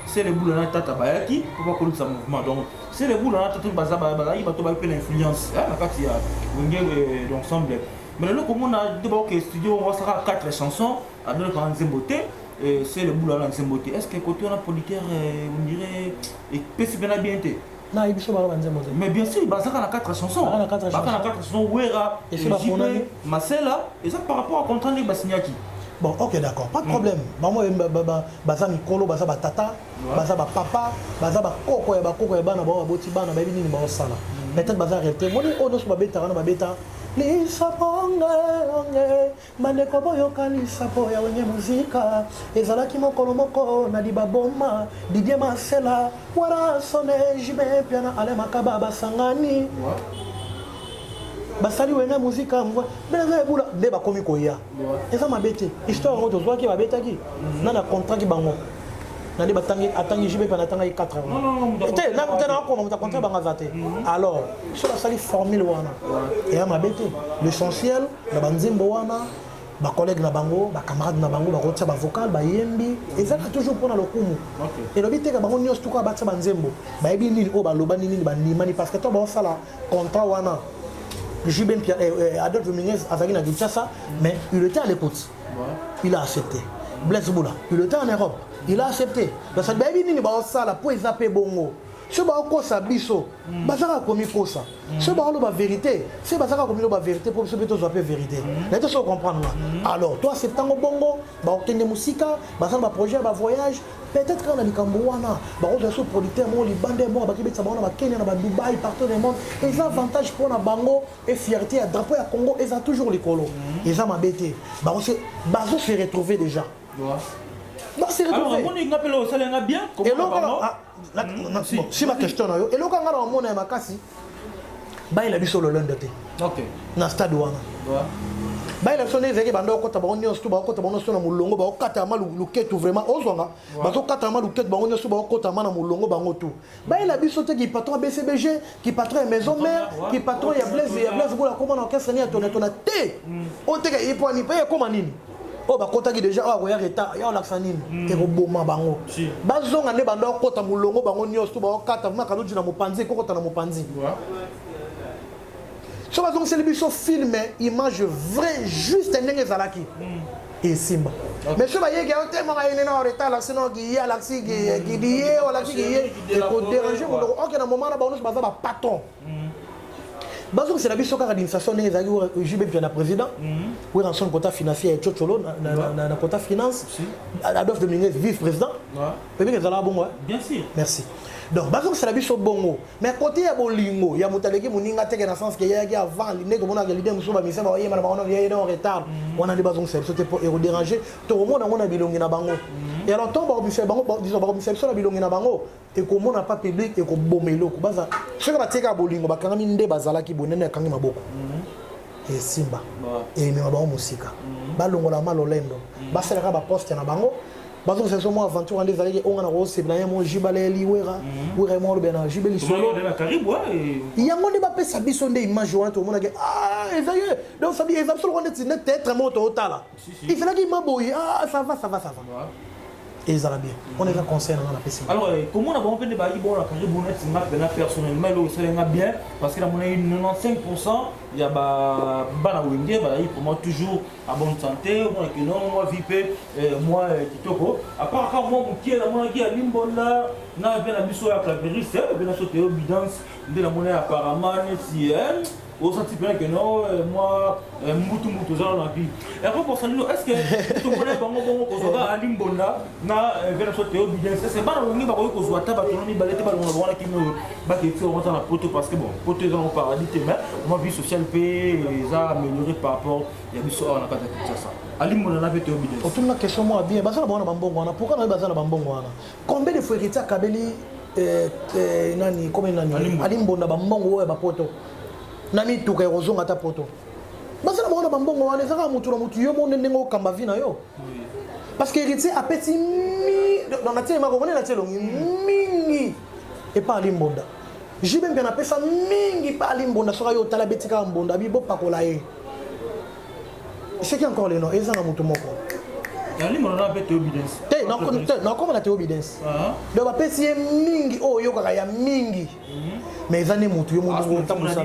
c'est les boules de Tata Bayaki pour pas connaître ce mouvement. Donc, c'est les boules de Tata Bayaki qui ont l'influence. Ensemble. Mais là, comme on a d'abord que studio, on va 4 chansons à deux par Nzembote. C'est les boules de Nzembote. Est-ce que côté on a producteur, on dirait, et peut se bien bien? Mais bien sûr, il y a 4 chansons. Il y a 4 chansons, Wera, JP, Marcela, et ça par rapport à contrat de Bassignaki. Bon, ok, d'accord, pas de problème. Moi, baza mikolo, baza tata, baza papa, baza koko, bana boti bana babini ni sala. Peut-être baza arrêté. Moi, on doit se babeta. Lisa ponga maneko boyo kanisa po ya wenye muzika ezalaki moko na dibaboma Didier Marcela wara sone jibe piana ale makaba basangani basali wenye muzika mwa bela bula de bakomi koya eza mabete histoire ngo tozwa ki babeta ki na contrat ki bango na de atangi jibe piana tanga 4 ans et là on a comment contrat banga zate alors sur la sali formule wana et à mabete l'essentiel la banzimbo wana ba collègue na bango ba camarade na bango ba rotia ba vocal ba yembi ezaka toujours pour na lokumu et le biteka bango nyos tuka ba tsa banzembo ba yebi nini o ba loba nini ba ndimani parce que to ba sala contrat wana Juben Pierre Adolphe Dominguez azaki na Kinshasa mais il était à l'écoute il a accepté Blaise Boula il était en Europe il a accepté parce que ba yebi nini ba sala pour ezapé bongo ce bakosa biso bazaka komi kosa ce balo ba vérité c'est bazaka komi ba vérité pour ce beto zoapé vérité là tu comprendre alors toi septembre bongo ba okende musika bazana ba projet ba voyage peut-être quand on a likambo wana ba ozo so producteur mo li bande mo ba kibetsa ba na Kenya na ba Dubaï partout dans le monde et ça avantage pour na bango et fierté à drapeau ya Congo et ça toujours les colo et ça m'a bêté ba on se bazo se retrouver déjà bah c'est retrouvé alors on est appelé au salaire bien et là si ma question na yo et là quand on a mona makasi ba il a biso le lundi OK na stade wana ba il a sonné zeke bando ko tabango nyonso ba ko tabango sona mulongo ba okata ma luketu vraiment ozonga ba ko kata ma luketu ba nyonso ba ko tama na mulongo bango tout ba il a biso te qui patron BCBG qui patron maison mère qui patron ya Blaise Boula comment on orchestre ni atona té on te il pour ni payer comment nini oh ba kota ki déjà oh ya retard ya l'accent nini et ko boma bango bazonga ne bando kota mulongo bango nyonso ba okata ma kaluji na mopanzi ko kota na mopanzi so bazonga c'est le biso film image vrai juste ndenge zalaki et simba mais so ba yeke o te ma ine na retard l'accent no ki ya l'accent ki dié wala ki ye ko déranger ko OK na moment na ba ono baza ba patron bazonga c'est la biso ka administration ndenge zaki Juben Pierre na président ou dans son quota financier Tchotcholo na quota finance Adolphe Dominguez vice-président peut bien ezala bongo bien sûr merci donc bazonga c'est la biso bongo mais côté ya bolingo ya mutaleki muninga teke na sens que ya ki avant ndeko mona ke lidem musuba misema wa yema na bango ya en retard wana ndi bazonga c'est c'était pour déranger to mona ngona bilongi na bango et alors to ba obise bango disons ba obise so na bilongi na bango et comment on n'a pas public et qu'on bomelo ko baza ce que ba teka bolingo ba kangami nde bazalaki bonene kangi maboko et simba et me ba musika ba longola malolendo ba sala ba poste na bango bazo c'est moi aventure en des années on a rose c'est bien mon jibaleli wera mo bena jibeli solo il y a mon débat pesa biso nde image wana to mona ke ah ezaye donc ça dit exemple solo on est être moto otala il fallait qu'il maboye ah ça va et ça va bien on est un conseil dans la PC alors comment on a bon peine ba bon la carrière bonnet c'est ma personnellement le ça va bien parce que la monnaie 95% il y a ba bana wenge ba pour moi toujours à bonne santé moi que non moi vip moi kitoko à part quand moi qui la monnaie qui a limbonda na bien la biso ya claverie c'est bien la sauter obédience de la monnaie apparemment si au senti bien que non moi mutu za na bi et après pour ça est-ce que tu connais bongo ko zoga alimbonda na bien la sauter obédience c'est bana wenge ba ko zo ata ba to ni balete ba wana ki no ba ke tu rentre na poto parce que bon poto dans le paradis mais moi vie sociale paix ça amélioré par rapport ya biso na kata ça alimbonda na bete obédience autour la question moi bien bazala bona bambongo wana pourquoi na bazala bambongo wana combien de fois héritier kabeli nani comme nani alimbonda bambongo oya bapoto nami tuka rozonga ta poto bazala bona bambongo wana ezaka mutu na mutu yo monde ndenge okamba vi na yo parce que héritier a petit dans la tienne ma connaît la tienne mingi et pas alimbonda Juben bien appelle ça mingi pas alimbonda sera yo tala betika mbonda bi bo pakola ye c'est qui encore les noms ezanga mutu moko alimbonda na bete obedience non comme la obedience donc appelle c'est mingi oh yo kaka ya mingi mais ezane mutu yo mutu tamu sa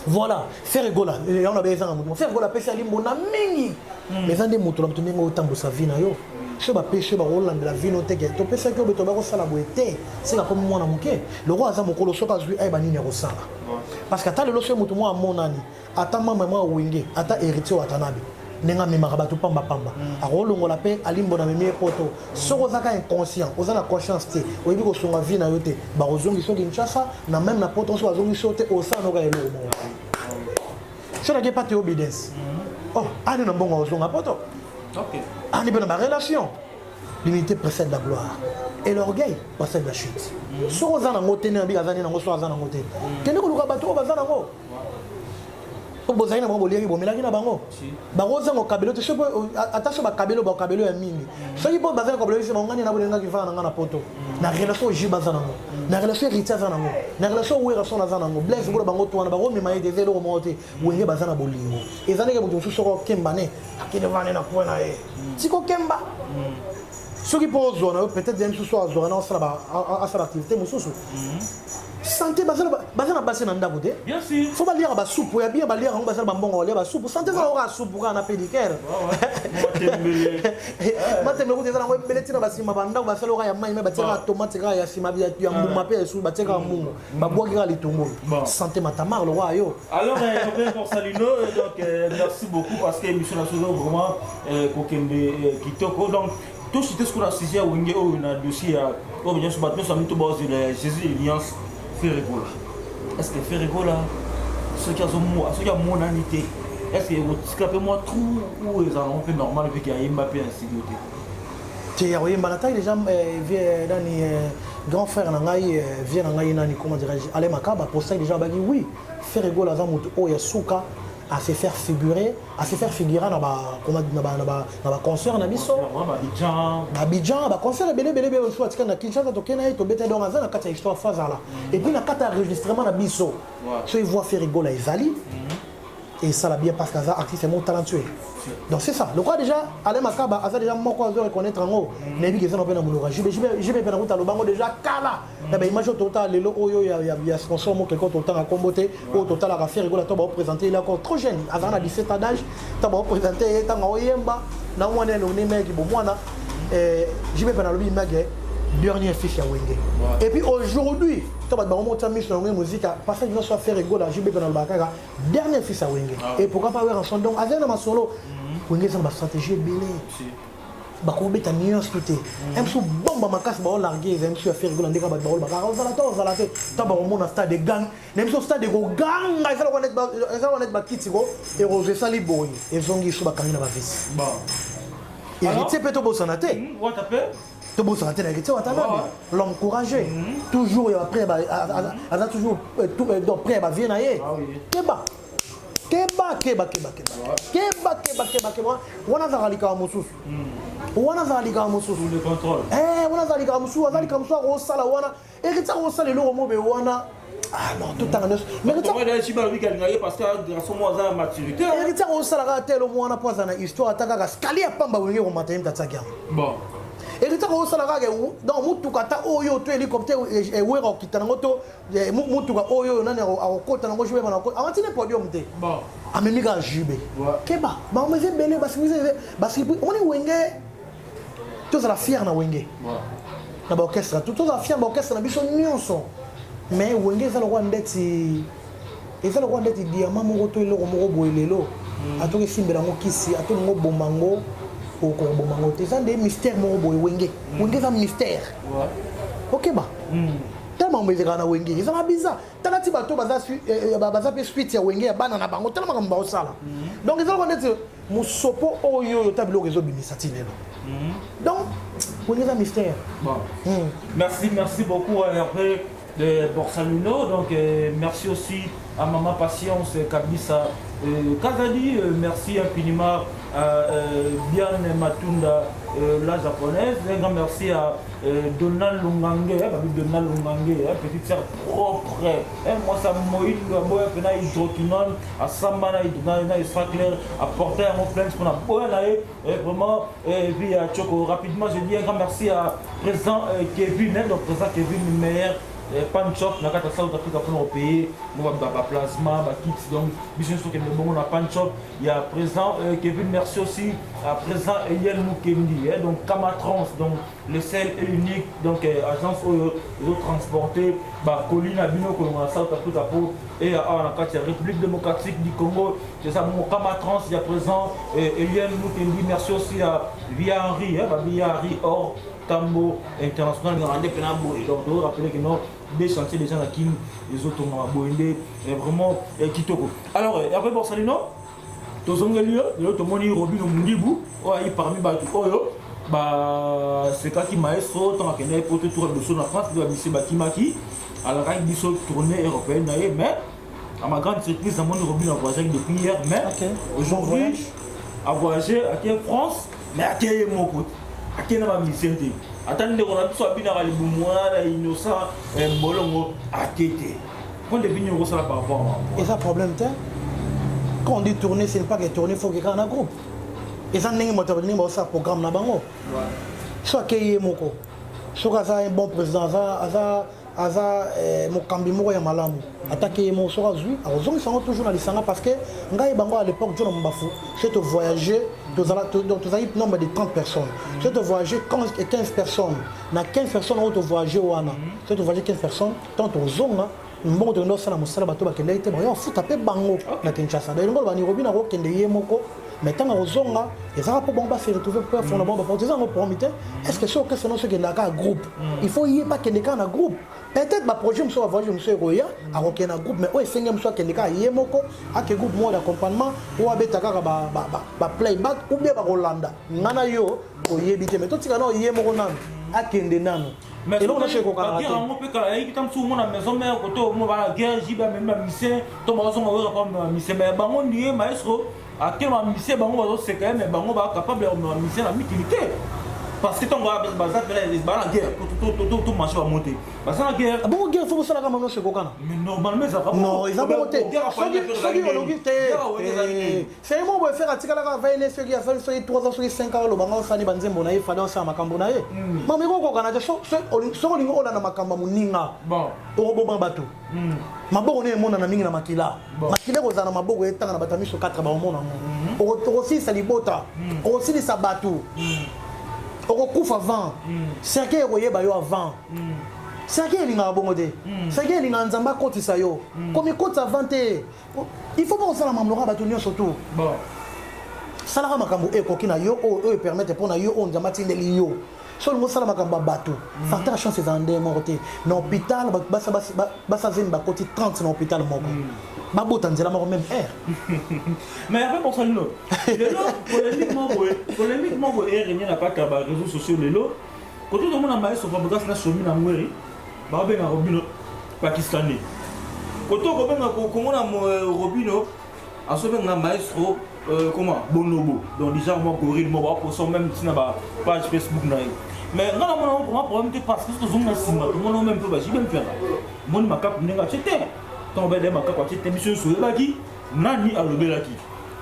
voilà faire gola on a besoin de faire gola pesa limbonda mingi mais ezane mutu la mutu ndenge otambu sa vie na yo ce ba pêcher ba Hollande la vie no teke to pesa ko beto ba ko sala boete c'est comme moi na muke le roi aza mokolo soka zui ay banini ko sala parce que ata le loso mutu mo amonani ata mama mo wenge ata héritier watanabi nenga memaka bato pamba akolongola pe alimbona memi poto soko zaka inconscient oza na conscience te oyebi kosonga vie na yo te bakozongi soki Kinshasa na même na poto so bazongi so te osanoka eloko moko so nake pas te obedience oh ani na mbongo ozonga poto ok ani pe na ba relation l'unité précède la gloire et l'orgueil précède la chute soko za na ngote ne abi azani na ngoso azana ngote kende ko luka bato bazana ngo po bozali na bango boliaki bomelaki na bango bango ozanga kabelo te so attention bakabelo bakabelo ya mingi soki po bazali kabelo isi bango ngani na bolengaki vana na nga na poto na relation ji baza nango na relation héritier aza nango na relation wera so naza nango blaise bola bango to wana bango mema ye des eloko moko te wenge baza na bolingo eza ndenge moto mosusu soko kemba ne akende vane na kuwe na ye tiko kemba soki po ozwa na yo peut-être ye mosusu azwaka na asala activité mosusu santé baza na base na ndako te bien sûr faut baliaka basupu ya bien baliaka ngo bazala bambongo balia basupu santé ezala oka supu kaka na pédicare matembele kuti ezala ngo ebele ntina basima bandako basala oka ya mai me batiaka tomate kaka ya nsima ya mbuma mpe esu batiaka mbungu babwaki kaka litongolo santé matamar lokwa yo alors Borsalino donc merci beaucoup parce que émission nationale vraiment kokende kitoko donc tout ce qu'on a saisi à Wenge ou un dossier à bien sûr maintenant ça met tout bas de Jésus Alliance Ferregola. Est-ce que Ferregola ce qui a mon anité est-ce que vous scrapez moi tout ou les allons peu normal avec un Mbappé en sécurité. Tu as voyé Malatai les gens grand frère nangai vient nangai nani comment dirais-je aller makaba pour ça les gens bagi oui Ferregola za moto o ya suka à se faire figurer na ba comment na ba concert na biso Abidjan ba concert belé so atika na Kinshasa to kena to beta donc azana kata histoire fazala et puis na kata enregistrement na biso so il voit Ferregola ezali et ça l'a bien parce que ça artiste est mon talentueux donc c'est ça le quoi déjà Alain Makaba a déjà moko azo reconnaître ngo nebi ke ça na pena mulora jibe pena kuta lo bango déjà kala na ba image total lelo oyo ya sponsor mo quelque total a comboté au total a Ferregola to ba présenter il est encore trop jeune avant 17 ans d'âge to ba présenter ta oyemba na mwana no ni meki bo mwana jibe pena lo bi mage dernier fils ya Wenge et puis aujourd'hui to ba monter mission na musique parce que nous soit Ferregola jibe pena lo bakaka dernier fils ya Wenge et pourquoi pas voir ensemble donc avec na solo Wenge ça ba stratégie belé bakobeta nuance tout est sou bomba makasi ba larguer même sou Ferregola ndeka ba ozala te ta ba mona stade de gang même sou stade de gang ezala ko net ba kitiko et rose sali boy et zongi sou ba kamina ba vis bon et tu peux to bosana te what appelle to bosana te na kiti watana l'homme courageux toujours et après a toujours tout prêt ba vient na ye keba wana zalika mususu wana zalika mususu le contrôle wana zalika mususu azalika mususu ko sala wana ekita ko sala lo mo be wana ah non tout temps mais comment d'ailleurs tu vas lui gagner parce que grâce au moins à maturité ekita ko sala ka telo mo wana poza na histoire ataka skali pamba wenge ko matem tatsakia bon ekita ko sala ka donc mutuka ta oyo to hélicoptère e wero kitana ngoto mutuka oyo nani akokota nango jube bana ko amatine podium te bon amemi ka jube keba ba meze belé basi on est Wenge tous la fier na Wenge na ba orchestre tous la fier ba orchestre na biso nyonso mais Wenge za lokwa ndeti diamant moko to eloko moko boelelo atoke simbela ngo kisi atoke ngo bomango ko bomango te ça des mystères moko boye Wenge za mystère OK ba tellement mais na Wenge ils sont bizarre talati bato baza pe suite ya Wenge ya bana na bango tellement kamba osala donc ils ont dit musopo oyo tabilo réseau bimisati lelo donc Wenge za mystère bon merci beaucoup Hervé de Borsalino donc merci aussi à Maman Patience Kabisa Kazadi merci infiniment à Biane Matunda la japonaise un grand merci à Donald Lungange petite sœur propre moi ça moïse boya pena hydroquinone à Sambana hydroquinone extra clair à porter un mot plein qu'on a boya vraiment et puis à Choco rapidement je dis un grand merci à président Kevin donc président Kevin meilleur Panchop na kata South Africa pour nos pays nous va plasma ba kits donc business que le bon on a Panchop il y a présent Kevin merci aussi à présent Eliel Mukendi donc Kamatrans donc le seul et unique donc agence ils ont transporté ba Colina Bino que on a South Africa pour et à la République démocratique du Congo c'est ça mon Kamatrans il y a présent Eliel Mukendi merci aussi à Via Henri Via Henri or Tambo international grande penabo donc vous rappelez que non des chantiers des gens à qui les autres ont abondé vraiment kitoko alors après Borsalino to zongelio to moni robino mundibu oyi parmi batu oyo ba c'est quand qui maestro tant que n'est pas tout tour de son en France de bisi bakimaki alors quand biso tournée européenne mais À ma grande surprise, à mon Robin a voyagé depuis hier, mais aujourd'hui, a voyagé à France, mais à quel moment à quel moment il attendez, on a tous bien à l'Iboumoua, Innocent, Bolongo, à Kété. Quand les vignes ça par rapport à et ça problème, quand on dit tourner, ce n'est pas que tourner, il faut qu'il y ait un groupe. Et ça n'est pas un programme là-bas. Soit qu'il y ait soit un bon président, aza mokambi moko ya malamu attaquer mo sera zui azongi sango toujours na lisanga parce que ngai bango à l'époque je mbafu je te voyager tu as nombre de 30 personnes je te voyager 15 personnes na 15 personnes on te voyager wana je te voyager 15 personnes tant ozonga mbongo to ndo sala mosala bato bakende ite ba yo futa pe bango na Kinshasa da ngo ba ni robina ko kende ye moko mais tant ozonga ezaka po bango ba se retrouver pour faire na bango ba tezanga promité est-ce que c'est non ce que la groupe il faut y pas kende ka na groupe peut-être ba projet monsieur voyager monsieur roya a roké na groupe mais o esenge monsieur kende ka ye moko a ke groupe mo d'accompagnement ou abetaka ba playback ou bien ba Rolanda ngana yo ko yebite mais to tika na ye moko nanu a kende nanu. Mais là, on a fait quoi? On peut faire des choses à la maison, mais quand on va à la guerre, j'y vais même à Missé, on va à Missé, mais on dit, maestro, à quel moment Missé, on va se faire, mais on va capable de Missé la utilité. Parce que on va la guerre, tout marché va monter. Parce que la guerre. Ah bon, guerre, il faut que ça la gamme se coca. Mais normalement, ça va. Non, ils ont monté. C'est moi, on va faire un tigre à la veille, ceux qui a fait 3 ans, 5 ans, le banc, ça n'est pas un bon, il fallait ça à ma cambonaye. Mais on va faire ce qu'on a dans ma camboninga. Bon, au bon bateau. Maboko ne mona na mingi na makila. Makila ko zana maboko etanga na batami so 4 ba omona. Aussi salibota. Aussi sa bateau. Okufa avant Sergei koyeba yo avant Sergei linga bongo te Sergei linga nzamba kotisa yo comme kotisa avant te il faut pas ça la mamlora bato nyonso surtout bon sala makambo ekoki na yo o permettre pour na yo on nzamba tindeli yo so ngo sala makambo bato facteur chance za ndé morté na hôpital basa zine ba koti 30 na hôpital moko babota nzela moko même air mais après pour ça non polémiquement air ni na kata ba réseaux sociaux lelo quand tout le monde a maïs au bagas na chomi na mweri ba be na robino pakistanais quand to ko benga ko ngona robino asobe na maestro comment bonobo donc déjà moi gorille moi pour ça même si na ba page Facebook na mais non mon problème parce que tout le monde sima tout le monde même pas j'ai même faire mon makap nenga c'était ton bel makap quoi c'était mission sur baki nani alobelaki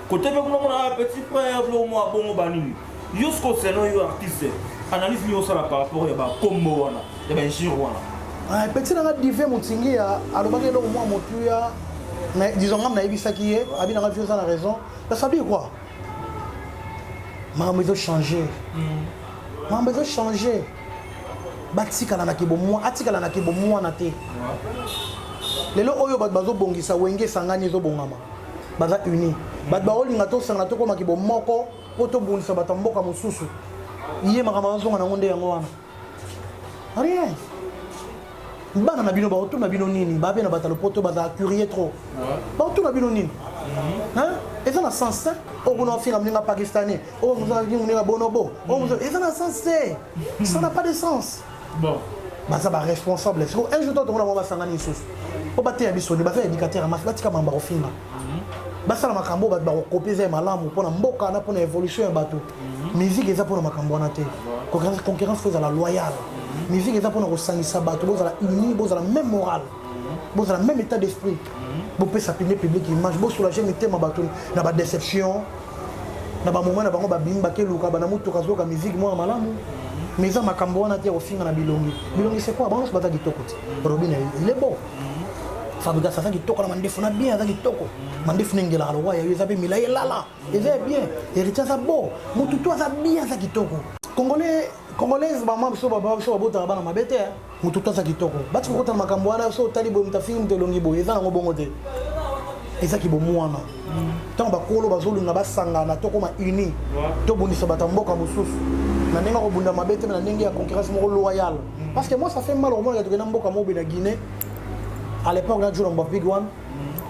côté be ko na petit frère le moi bon banini jusqu'au selon yo artiste analyse ni ça par rapport ya ba combo wana ya ba jiro wana petit na divé mutingi ya alobaki le moi motuya disons ngam na ebisaki ye abi na vieux ça la raison ça veut dire quoi ma maison changer ma maison changer batikala na kibo moi atikala na kibo moi na te lelo oyo bat bazo bongisa wenge sangani zo bongama baza uni bat ba olinga to sanga to ko makibo moko poto bongisa batamboka mususu iye makama zonga na ngonde yango wana rien bana na bino ba oto na bino nini ba be na batalo poto baza curieux trop ba oto na bino nini hein et ça na sens o kuna fina mninga pakistanais o muza mninga bonobo o muza et ça na sens ça n'a pas de sens bon baza ba responsable c'est un jour to na ba sangani susu o ba te ya bisoni ba fa éducateur ma batika mamba ofina ba sala makambo ba copier za malamu pona mboka na pona évolution ya bato musique eza pona makambo na te concurrence faut la loyale musique eza pona ko sangisa bato bo za uni bo za la même morale bo za la même état d'esprit bo peut s'appeler public image bo soulager mi tema bato na ba déception na ba moment na bango ba bimba ke luka ba na mutu kazoka musique mo malamu mais ça makambo na te ofinga na bilongi c'est quoi bango bata kitoko ti Robin il est bon Fabrica ça qui toque la mandefu na bien ça qui toque mandefu ngela la roi ya zabe milaye lala et bien héritier ça bon mutu toi ça bien ça qui toque congolais ba so bota bana mabete mutu toi ça qui toque bati ko ta makambo wana so talibo mtafi mtelongi bo eza na ngobongo te eza ki bo mwana tant ba kolo bazolinga basanga na toko ma uni to bonisa batamboka mususu na nenga ko bunda mabete na ndenge ya concurrence mo loyal parce que moi ça fait mal au monde que na mboka mo be na Guinée. À l'époque, on a joué dans Big One.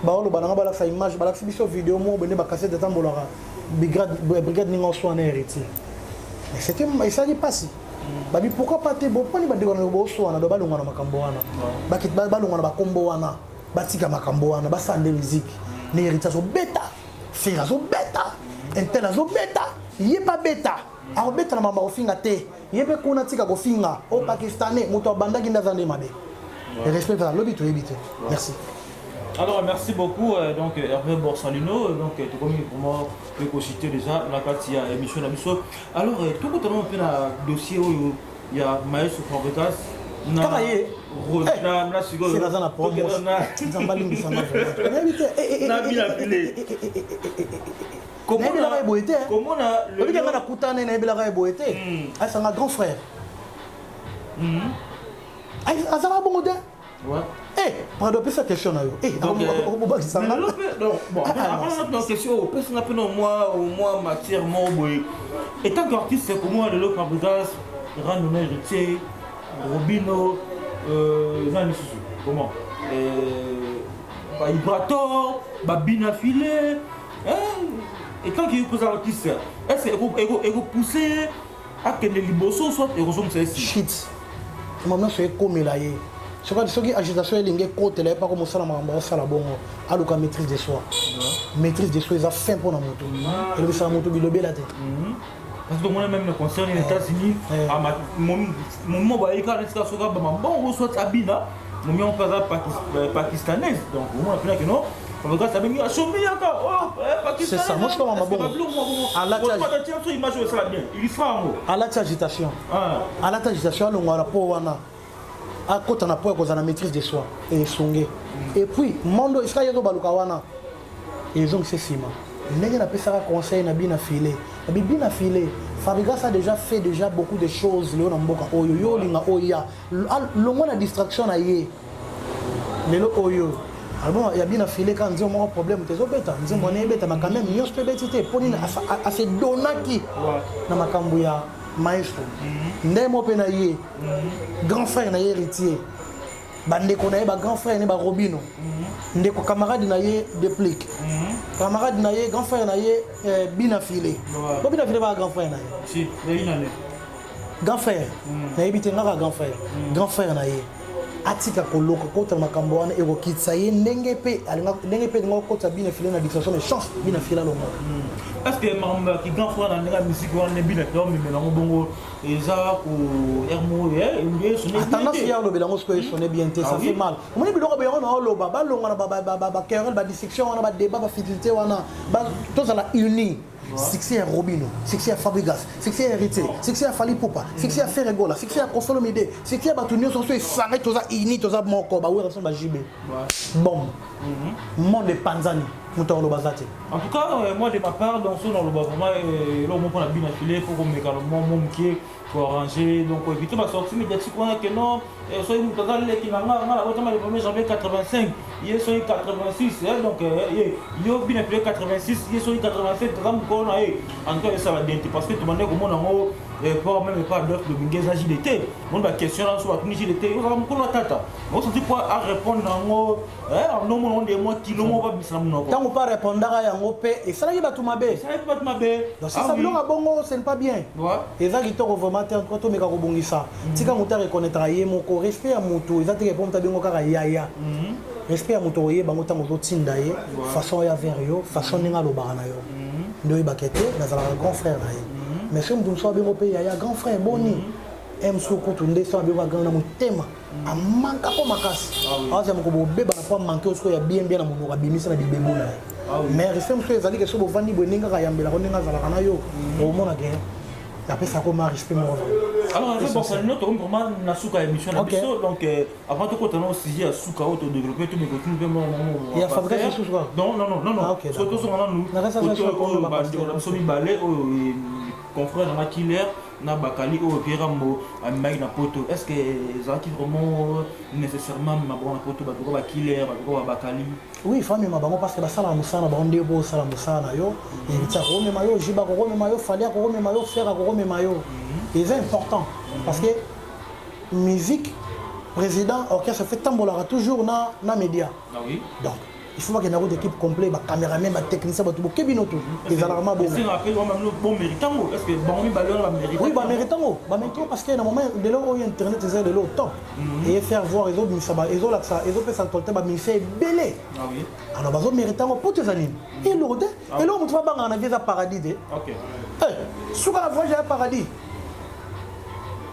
On a fait une image, on a fait une vidéo, on a fait une cassette de temps pour la brigade n'en soit en héritier. Mais c'était ça n'est pas si. Pourquoi pas te bon pas ni ba de on a soit on a ba longa na makambo wana. Ba kit ba longa na ba kombo wana. batika makambo wana basande musique ne héritage au bêta frère au bêta intel azo bêta yeba bêta a bêta na mama ofinga te yebe kuna tika ko finga au pakistanais moto bandaki ndazande mabe respect pour lobby to ebite merci. Alors merci beaucoup donc Hervé Borsalino donc tu comme comment tu peux citer déjà la partie émission d'Abisso. Alors tout le temps on fait un dossier où il y a Maestro Fabricas na na sigo c'est la promo nzambali misanga na bila pile comment la boité comment le bien na kutana na bila boité ah c'est un grand frère ah azala bongo de ouais. Eh, prends cette question là. Eh, donc bon, après question, personne n'a pas au moins matière boy. Et tant qu'artiste, c'est pour moi le lot Fabricas, Randonneur héritier, Robino, comment Ibrator, Babina Filé. Et tant qu'il y a des artistes, est-ce que vous poussez à que les libosos soient érosion de celle-ci? Shit. Maintenant, c'est comme là. Je crois que ceux qui agitation et l'ingé côte là pas comme ça la maman ça la bon à l'oka maîtrise de soi maîtrise de soi ils a fin pour la moto et le ça moto bilobé la tête parce que moi même le concert aux États-Unis à mon bah il quand est-ce que ça va bon on soit abina mon mion pas pakistanaise donc moi après que non on regarde ça bien à chômer encore c'est ça moi je crois ma bon à la image ça bien il fera à la agitation à la agitation on a pour wana à côté na pour cause na maîtrise de soi et songé et puis mondo israël do baluka wana et donc c'est sima ndenge na pesa conseil na bina filé Fabricas a déjà fait beaucoup de choses le na mboka oyo yo linga oya longo na distraction na ye lelo oyo alors il y a bien filé quand on a un problème tes obeta nzo moné beta ma quand même nyos pe betité poni à se donaki na makambu ya Maestro ndemo pe na ye grand frère na ye héritier bandeko na ye ba grand frère ne ba Robino ndeko camarade na ye Déplique camarade na ye grand frère na ye Bina Filé Bina Filé ba grand frère na ye si le grand frère na ye bitenga grand frère na ye atika koloko kota makambo wana ekokitisa ye ndenge pe ngo kota Bina Filé na distraction mais chance Bina Filé lo est-ce que mamba qui grand frère dans la musique on est bien donc mais non bongo eza ko hermo et sonné attends si ya lo belango ce que sonné bien ça fait mal on est biloko bien on lo baba lo ngana baba querelle ba dissection on a débat ba fidelité wana ba tous à la uni succès à Robino, succès à Fabricas, succès à Héritier, succès à Fali Poupa, succès à Ferregola, succès à Consolomide, succès à Batunio, sur ce s'arrête aux ini, aux abmoko, bah ouais, ça va JB. Bon, monde de Panzani, mouton le bazate. En tout cas, moi de ma part, dans ce dans le bas, vraiment, là, on prend la bine à filer, il faut qu'on me calme, mon qui pour arranger, donc éviter ma sortie médiatique, que non, soyez vous les qui n'a pas, le 1er janvier 85, il est sur 86, donc il y a bien appelé 86, il est sur 87, en tout cas ça va bien, parce que tout le monde comment on même pas d'offre de Minguez à JDT, on va question là sur la JDT, on va me connaître tata, on se dit quoi à répondre en nom de moi qui n'ont pas mis la tant on pas répondre à yango pe et ça y va tout ma bé, ça va tout ma bé, donc ça veut dire bongo c'est pas bien, et ça qui t'ont vraiment quand on met ka robongisa, si quand on t'a reconnaître aye mon ko respect à moto, ils ont te répondre ta bingo kaka yaya, respect à moto ye bango ta moto tinda ye, façon ya vers yo, façon ninga lo barana yo, ndoy bakete na zala grand frère na ye. Mais si on soit bien au pays, il y a un grand frère Boni. M. Soko Tunde, soit bien grand dans mon thème. A manque à ma casse. Ah, c'est mon bébé, on n'a pas manqué, il y a bien à mon abîme, c'est la bébé. Mais respect, monsieur, les alliés qui sont au Vandi, Boninga, Yambela, Roninga, Zalanayo, au monde à guerre. Après ça, comment respect mon alors, pour moi, la souka émission, donc avant de continuer aussi à souka autodéveloppé, tout me continue de mon. Il y a Fabricas qui souka. Non. Surtout sur nous. Nous sommes balais au confrère dans la killer, na bakali au Pieramo, à Mike na poto. Est-ce que ça qui vraiment nécessairement ma bonne poto, ba killer, ba bakali? Oui, famille ma bango parce que ça la musana, ba onde bo ça la musana yo. Et ça ko me mayo, jiba ko me mayo, falia ko me mayo, faire ko me mayo. Et c'est important parce que musique, président, orchestre fait tambolara toujours na média. Ah oui. Donc il faut que une équipe complète, ba caméraman, ba technicien, ba tout kebino tout. Les alarmes bon. C'est rappelé bon méritant est-ce que bon valeur la méritant? Oui, ba méritant parce que dans moment de là où internet c'est de l'eau top. Et faire voir les autres ça ils ont là ça, ils ont fait ça tout le temps ba mi fait belé. Ah oui. Alors bazo méritant pour tes amis. Et l'autre et là on va ba na visa paradis. OK. Eh, sur la voyage à paradis.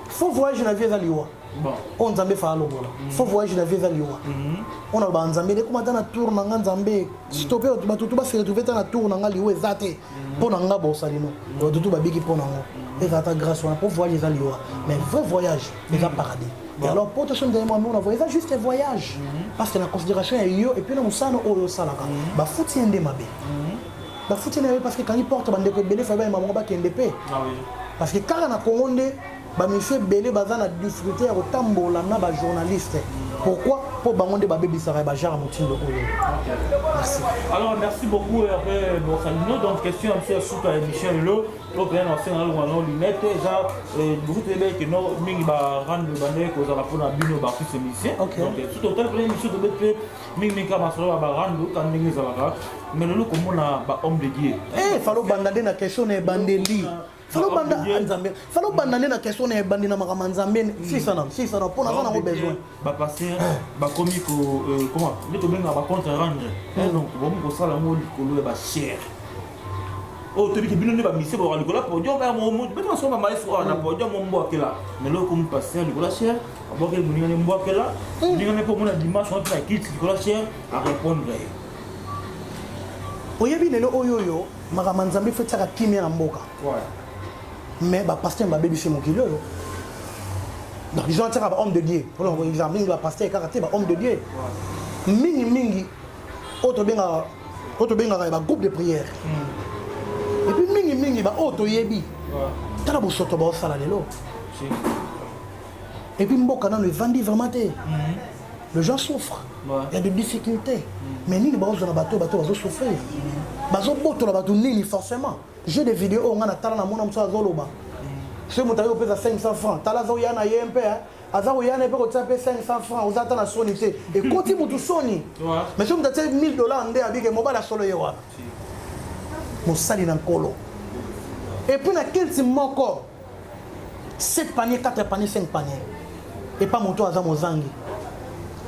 Faut voyager na visa liwa. Bon, on Nzambe fa alo bola. Faut voyager na visa liwa. On a ba Nzambe de comment na tour na Nzambe. Stopper ba tutu ba se retrouver na tour na liwa ezate. Pour na nga bo salino. Ba tutu ba bigi pour na ngo. Ezata grâce on pour voyager za liwa. Mais vrai voyage, les paradis. Et alors pour te changer de moi on a voyagé juste un voyage. Parce que la considération est yo et puis na musano oyo salaka. Ba futi ende mabe. Ba futi ende parce que quand il porte bande ko belé fa ba maman ba kendepé. Ah oui. Parce que quand on a commandé monsieur Belé Bazan a difficulté à retambola na ba journaliste. Pourquoi? Pour bamonde ba baby sara ba jara motindo oyo. Merci. Alors merci beaucoup Hervé Borsalino. Donc question un peu sur la émission Lelo. Donc bien ancien dans le lunette déjà vous savez que non mingi ba rendre bandé ko za la pona bino ba plus émission. Donc tout total première émission de BP mingi ka ba solo ba rendre quand mingi za la mais Lelo comme on a ba homme de Dieu. Eh falo bandade na question ne bandeli. Falo banda na question na bandi na makama Nzambe si ça pour na on a besoin ba passer ba commis comment les to benga ba compte rendre donc bon ko sala mo likolo ba cher oh to bi ke bino ne ba mise ba likolo podium ba mo beto so ba maestro na podium mo mbo akela mais le comme passer likolo cher ba ke mo ngane mbo akela ngane po mo na dimanche on tra kit likolo cher à répondre oyebi lelo oyoyo makama Nzambe fait ça kimia na mboka ouais. Mais bah pasteur m'a baby chez mon kilo. Donc ils ont tiré homme de Dieu. Pour l'examen il va pasteur karaté homme de Dieu. Mingi auto benga ba groupe de prière. Et puis mingi ba auto yebi. Tala bo soto ba sala lelo. Et puis mboka dans le vandi vraiment té. Les gens souffrent. Il y a des difficultés. Mais ni ba na bateau va souffrir. Bazo boto na bateau ni forcément. J'ai des vidéos on a tala na mona mso azoloba. Ce mutayo pesa 500 francs. Tala zo yana yempe azawo yana pe ko tsape 500 francs ozata na sonité. Et koti mutu soni. Mais ce mutayo $1000 ndé abike mobala solo yewa. Mosali na nkolo. Et puis na kelsi moko 7 paniers, 4 paniers, 5 paniers. Et pas moto aza mozangi.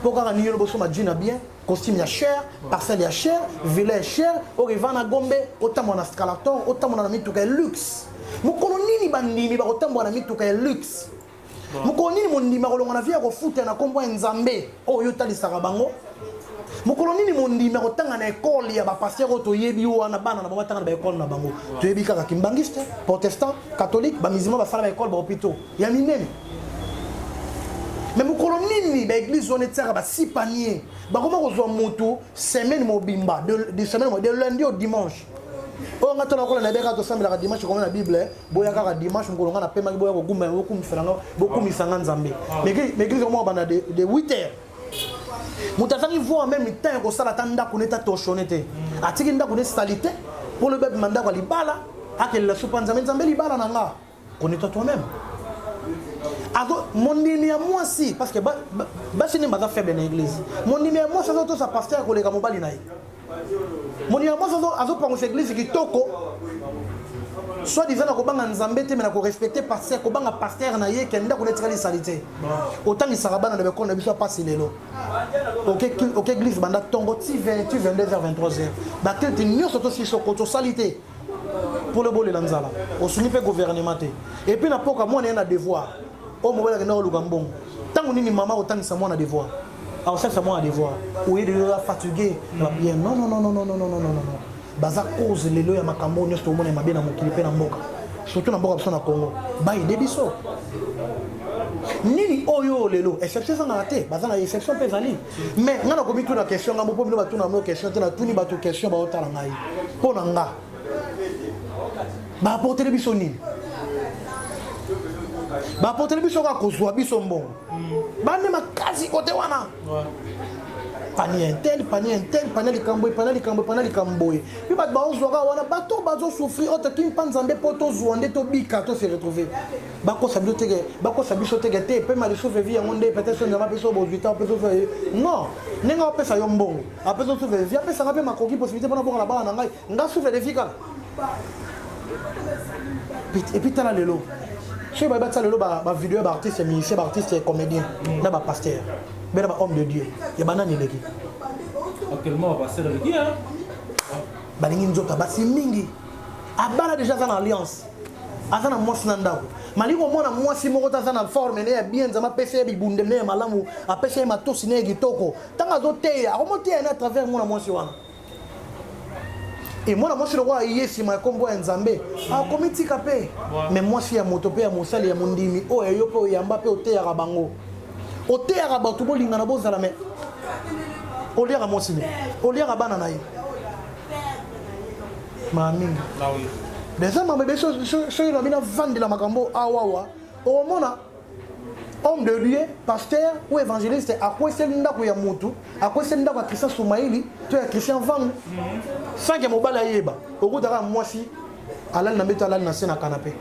Pourquoi ni yo boso ma djina bien? Costume ya cher, parcelle ya cher, villa ya cher, orivana gombe, otambo na scalator, otambo na mituka luxe. Mukolo nini bandimi ba otambo na mituka luxe. Mukolo nini mondima kolonga na via ko futa na kombo Nzambe, o yo tali sarabango. Mukolo nini mondima ko tanga na école ya ba pasteur to yebi wana bana na ba tanga na école na bango. To yebi kaka kimbangiste, protestant, catholique, ba musulman ba fala ba école ba hôpital. Ya minene. Mais mukolo nini ba église on etaka ba 6 paniers. Ba comment ko zo moto semaine mobimba de semaine de lundi au dimanche. O nga tona ko na beka to sambela ka dimanche ko na Bible boya ka dimanche ngolo nga na pema boya ko gumba ko kumfiranga beaucoup misanga Nzambe. Mais église mo bana de 8h. Mutazangi voit même temps ko sala tanda ko neta to shonete. Atiki nda ko ne salité pour le bébé manda ko libala akelle la soupa Nzambe libala nanga. Connais-toi toi-même. Alors, mon numéro moi si parce que c'est une base faible dans l'église. Mon numéro moi ça ça pasteur ko le ka mobali naï. Mon numéro moi ça azo pour l'église qui toko. Soit disant ko banga Nzambe te mais na ko respecter pasteur ko banga pasteur na ye kenda ko netali salité. Autant ni sarabana na be ko na biso passer lelo. OK église banda tongo ti 20 22h 23h. Ba tel ti nyo soto si sokoto salité. Pour le bolé lanzala. Au soumis pe gouvernement te. Et puis na poka moi na devoir. Oh mon bébé na lugambong. Tant on ni maman autant ça moi na devoir. Alors ça moi na devoir. Ou est de fatigué. Bien non. Baza cause lelo ya makambo nyo to mona mabe na mokili pe na mboka. Surtout na mboka biso na Congo. Ba ide biso. Nini oyo lelo exception ça na té, baza na exception pe zali. Mais ngana ko bitu na question ngambo po bino batu na mo question te na tuni batu question ba otala ngai. Po na nga. Ba apporter biso nini? Ba apporter biso ka kozwa biso mbongo. Ba ne makasi kote wana. panier les camboy, puis bah bazora wana bato bazo souffrir autre qui panzambe poto zouande to bika to se retrouver bako sabiso tege te pe mal souffre vie ngonde peut-être on va peso bo 8 ans peso non nenga pesa yo mbongo apeso souffre vie pesa ngape makoki possibilité pour na ba na ngai nga souffre de fika et puis tala lelo je vais battre lelo ba vidéo ba artiste musicien ba artiste comédien na ba pasteur mais ba homme de Dieu ya banani leki actuellement pasteur leki hein balingi nzoka basi mingi abala déjà dans l'alliance azana mwasi na ndako maliko mona mwasi moko taza na forme ne ya bien zama pese bibunde ne malamu apese matosi ne gitoko tanga zote akomote na travers mona mwasi wana et moi mwasi le roi yesi ma kombo ya nzambe akomitika pe mais mwasi ya moto pe ya mosali ya mondimi o ya yopo ya mbape ote ya bango ote ya bato bolinga na bozala mais oliaka mwasi ne oliaka bana na ye Maming. Ah oui. Les hommes bébé ceux qui ont vendu la makambo awawa. Au mona homme de Dieu, pasteur ou évangéliste à quoi c'est ndako ya mutu, à quoi c'est ndako Christian Soumaïli, tu es Christian Vang. Sans que mobala yeba. Au bout d'un mois si alal na beto alal na scène na canapé.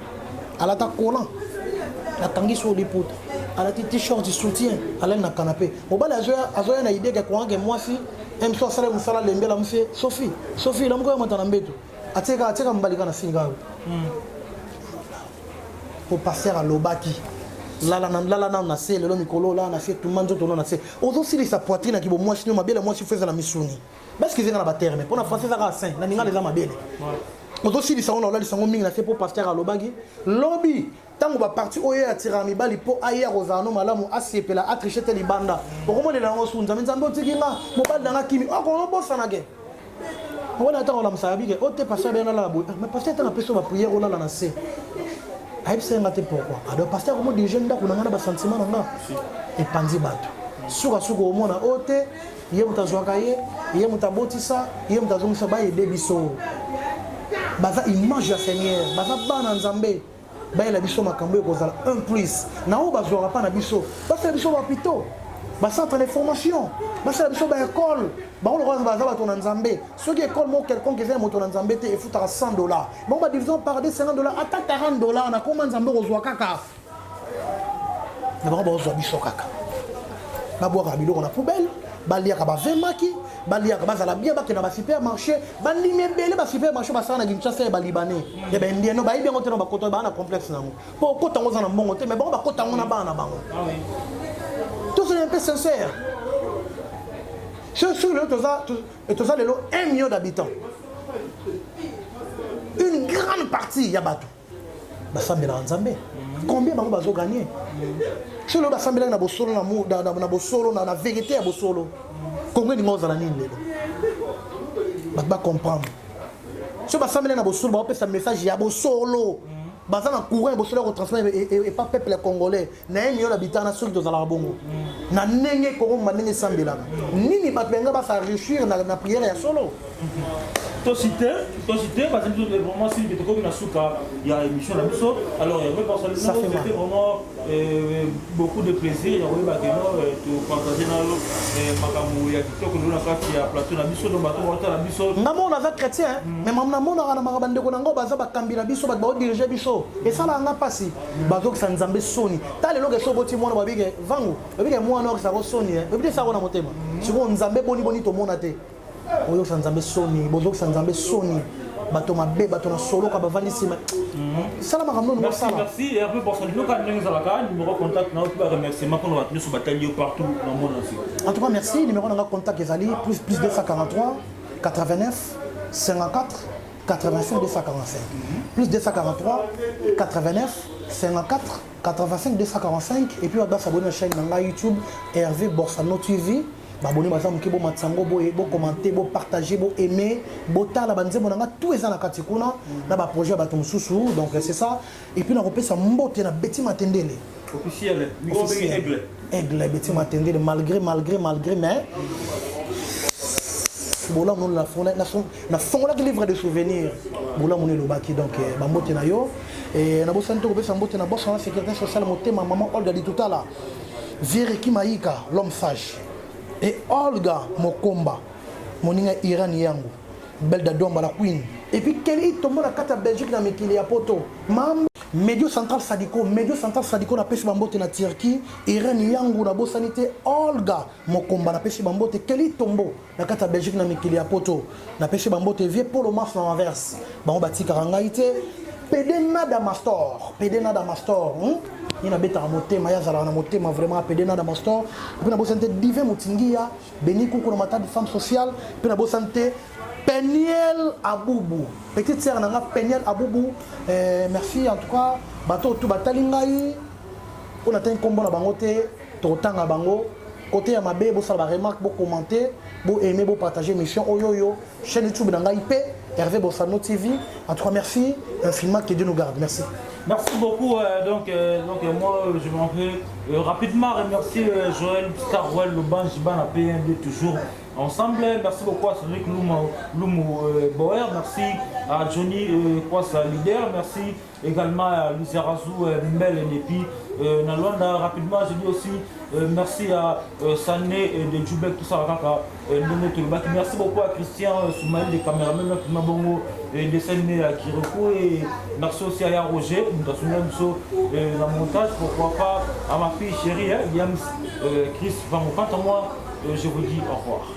Ala ta collant. La tangi sur les potes. Ala ti t-shirt de soutien alal na canapé. Mobala azoya na idée que quoi que moi si M so sala musala lembela mfie Sophie la mko ya motana mbeto. Ateka mbalika na singa. Pour passer à l'obaki. Là na se le mikolo là na se tout manzo tono na se. Ozo sili sa poitrine ki bo moi chino mabele moi si faisait la misuni. Parce qu'ils na ba terme. Pour na français ça ka 5 na ninga les mabele. Ozo sili sa on la sango mingi na se pour passer à l'obaki. Lobby tango ba parti oye atira mibali po aya rozano malamu asepela atrichete libanda. Okomo la ngosunza nzambe otikinga mobali danga kimi. Okono bossa na ge. On attend la msabi que ote passer bien la boue mais passer tant après va prière on la lancer aïe c'est ngate pourquoi alors passer comme des jeunes d'ako nanga ba sentiment nanga et panzi bato suka au mona ote ye mutazwaka ye mutabotisa ye mutazongisa ba ye debiso baza image ya Seigneur baza bana nzambe ba la biso makambo ekozala un plus na o bazwaka pa na biso parce biso ba pito ba centre de formation ba la biso ba école ba on le roi baza ba ton nzambe ceux qui école mo quelconque qui mon nzambe te et foutra $100 bon ba division par des $50 atta $40 na comment nzambe kozwa kaka na ba ozwa biso kaka ba boka biloko na poubelle ba liaka ba vemaki ba liaka ba zala bien ba ke na ba supermarché ba limé belé ba supermarché ba sana Kinshasa ba libanais ya ba indien no ba bien kote no ba koto ba na complexe nango po kota ngo za na mbongo te mais ba kota ngo na ba na bango ah oui tout c'est un peu sincère. Sur le Toza, 1 million d'habitants. Une grande partie, Yabato. Basambela Nzambe. Combien de gens ont gagné? Sur le Basambela, na bosolo, na vérité à bosolo. Combien de gens ont gagné? Bah comprendre. Sur Basambela, na bosolo, bah on un message ya bosolo. Bazan en courant bosolo ko transmettre et pas peuple congolais na 1 million d'habitants na soki tozala bongo na nenge ko manenge sambela nini batwenga ba s'enrichir na prière ya solo to cité parce que vraiment si tu comme na suka il y a émission la biso alors il y a pas ça fait vraiment beaucoup de plaisir il y a ba keno to partager na lo makamu ya kitoko na kati ya plateau na biso do bato wata na biso ngamo na za chrétien mais mamna mona na makabande ko nango baza bakambira biso ba diriger biso et ça là nga pasi bazo ka nzambe soni ta lelo ke soboti mona babike vangu babike mwana ko sa ko soni babike sa ko na motema siko nzambe boni to mona te oyo ka nzambe soni bozo ka nzambe soni bato mabe bato na solo ka bavandi sima sala makamno no sala merci et un peu pour ça nous quand nous allons ka numéro contact na otu remerciement pour nous sur bataille partout dans le monde entier en tout cas merci numéro na contact ezali plus 243 89 54 85 245 plus 243 89 54 85 245 et puis on doit s'abonner à la chaîne YouTube Hervé Borsano TV. Abonnez vous ki bo matsango bo commenter bo partager bo aimer bo tala banze monanga tout eza na katikuna na ba projet ba mususu donc c'est ça et puis na repesa mbote na Betty Matendele officiel aigle Betty Matendele malgré mais bola mon la fond la livre de souvenirs bola mon le baki donc ba mbote na yo et na bo santo ko pesa mbote na boss na sécurité sociale motema maman Olga di tutala Vériki Maïka l'homme sage et Olga Mokomba moninga Iran yangu belle d'Adomba la queen et puis Kelly tombe la carte Belgique na mikili ya poto mam Medio Central Sadiko na pesi bambote na Turquie Iran yangu na bosanité Olga Mokomba na pesi bambote Kelly tombo na carte Belgique na mikili ya poto na pesi bambote vie Polo Mars na Anvers bango batika rangaite Pedena Damastor ni na beta motema ya zala na motema vraiment Pedena Damastor puis na bosanité Dive Mutingia Beni Kuku na mata de femme sociale puis na bosanité Peniel Aboubou, petite sœur nanga Peniel Aboubou, merci en tout cas, bateau tout batalingai, on a un combo na bangote, totanga bango, côté à ma bé, vous savez remarque, vous commenter, vous aimer, vous partager mission Oyoyo, chaîne YouTube nanga IP, Hervé Bossano TV, en tout cas merci, infiniment que Dieu nous garde, merci. Merci beaucoup. Donc moi, je m'en vais rapidement remercier Joël Starwell, le banc Jiban à PND toujours ensemble. Merci beaucoup à Cédric Loumou Boer. Merci à Johnny Kwasa Leader. Merci également à Lucia Razou Mbel et puis Nalwanda. Rapidement, je dis aussi merci à Sané de Djoubek, tout ça. Merci beaucoup à Christian Soumaïl, des caméramans qui m'a bon dessiné à Kiroko et merci aussi à Roger, nous avons le montage, pourquoi pas à ma fille chérie, Yams Chris Van. Quant à moi, je vous dis au revoir.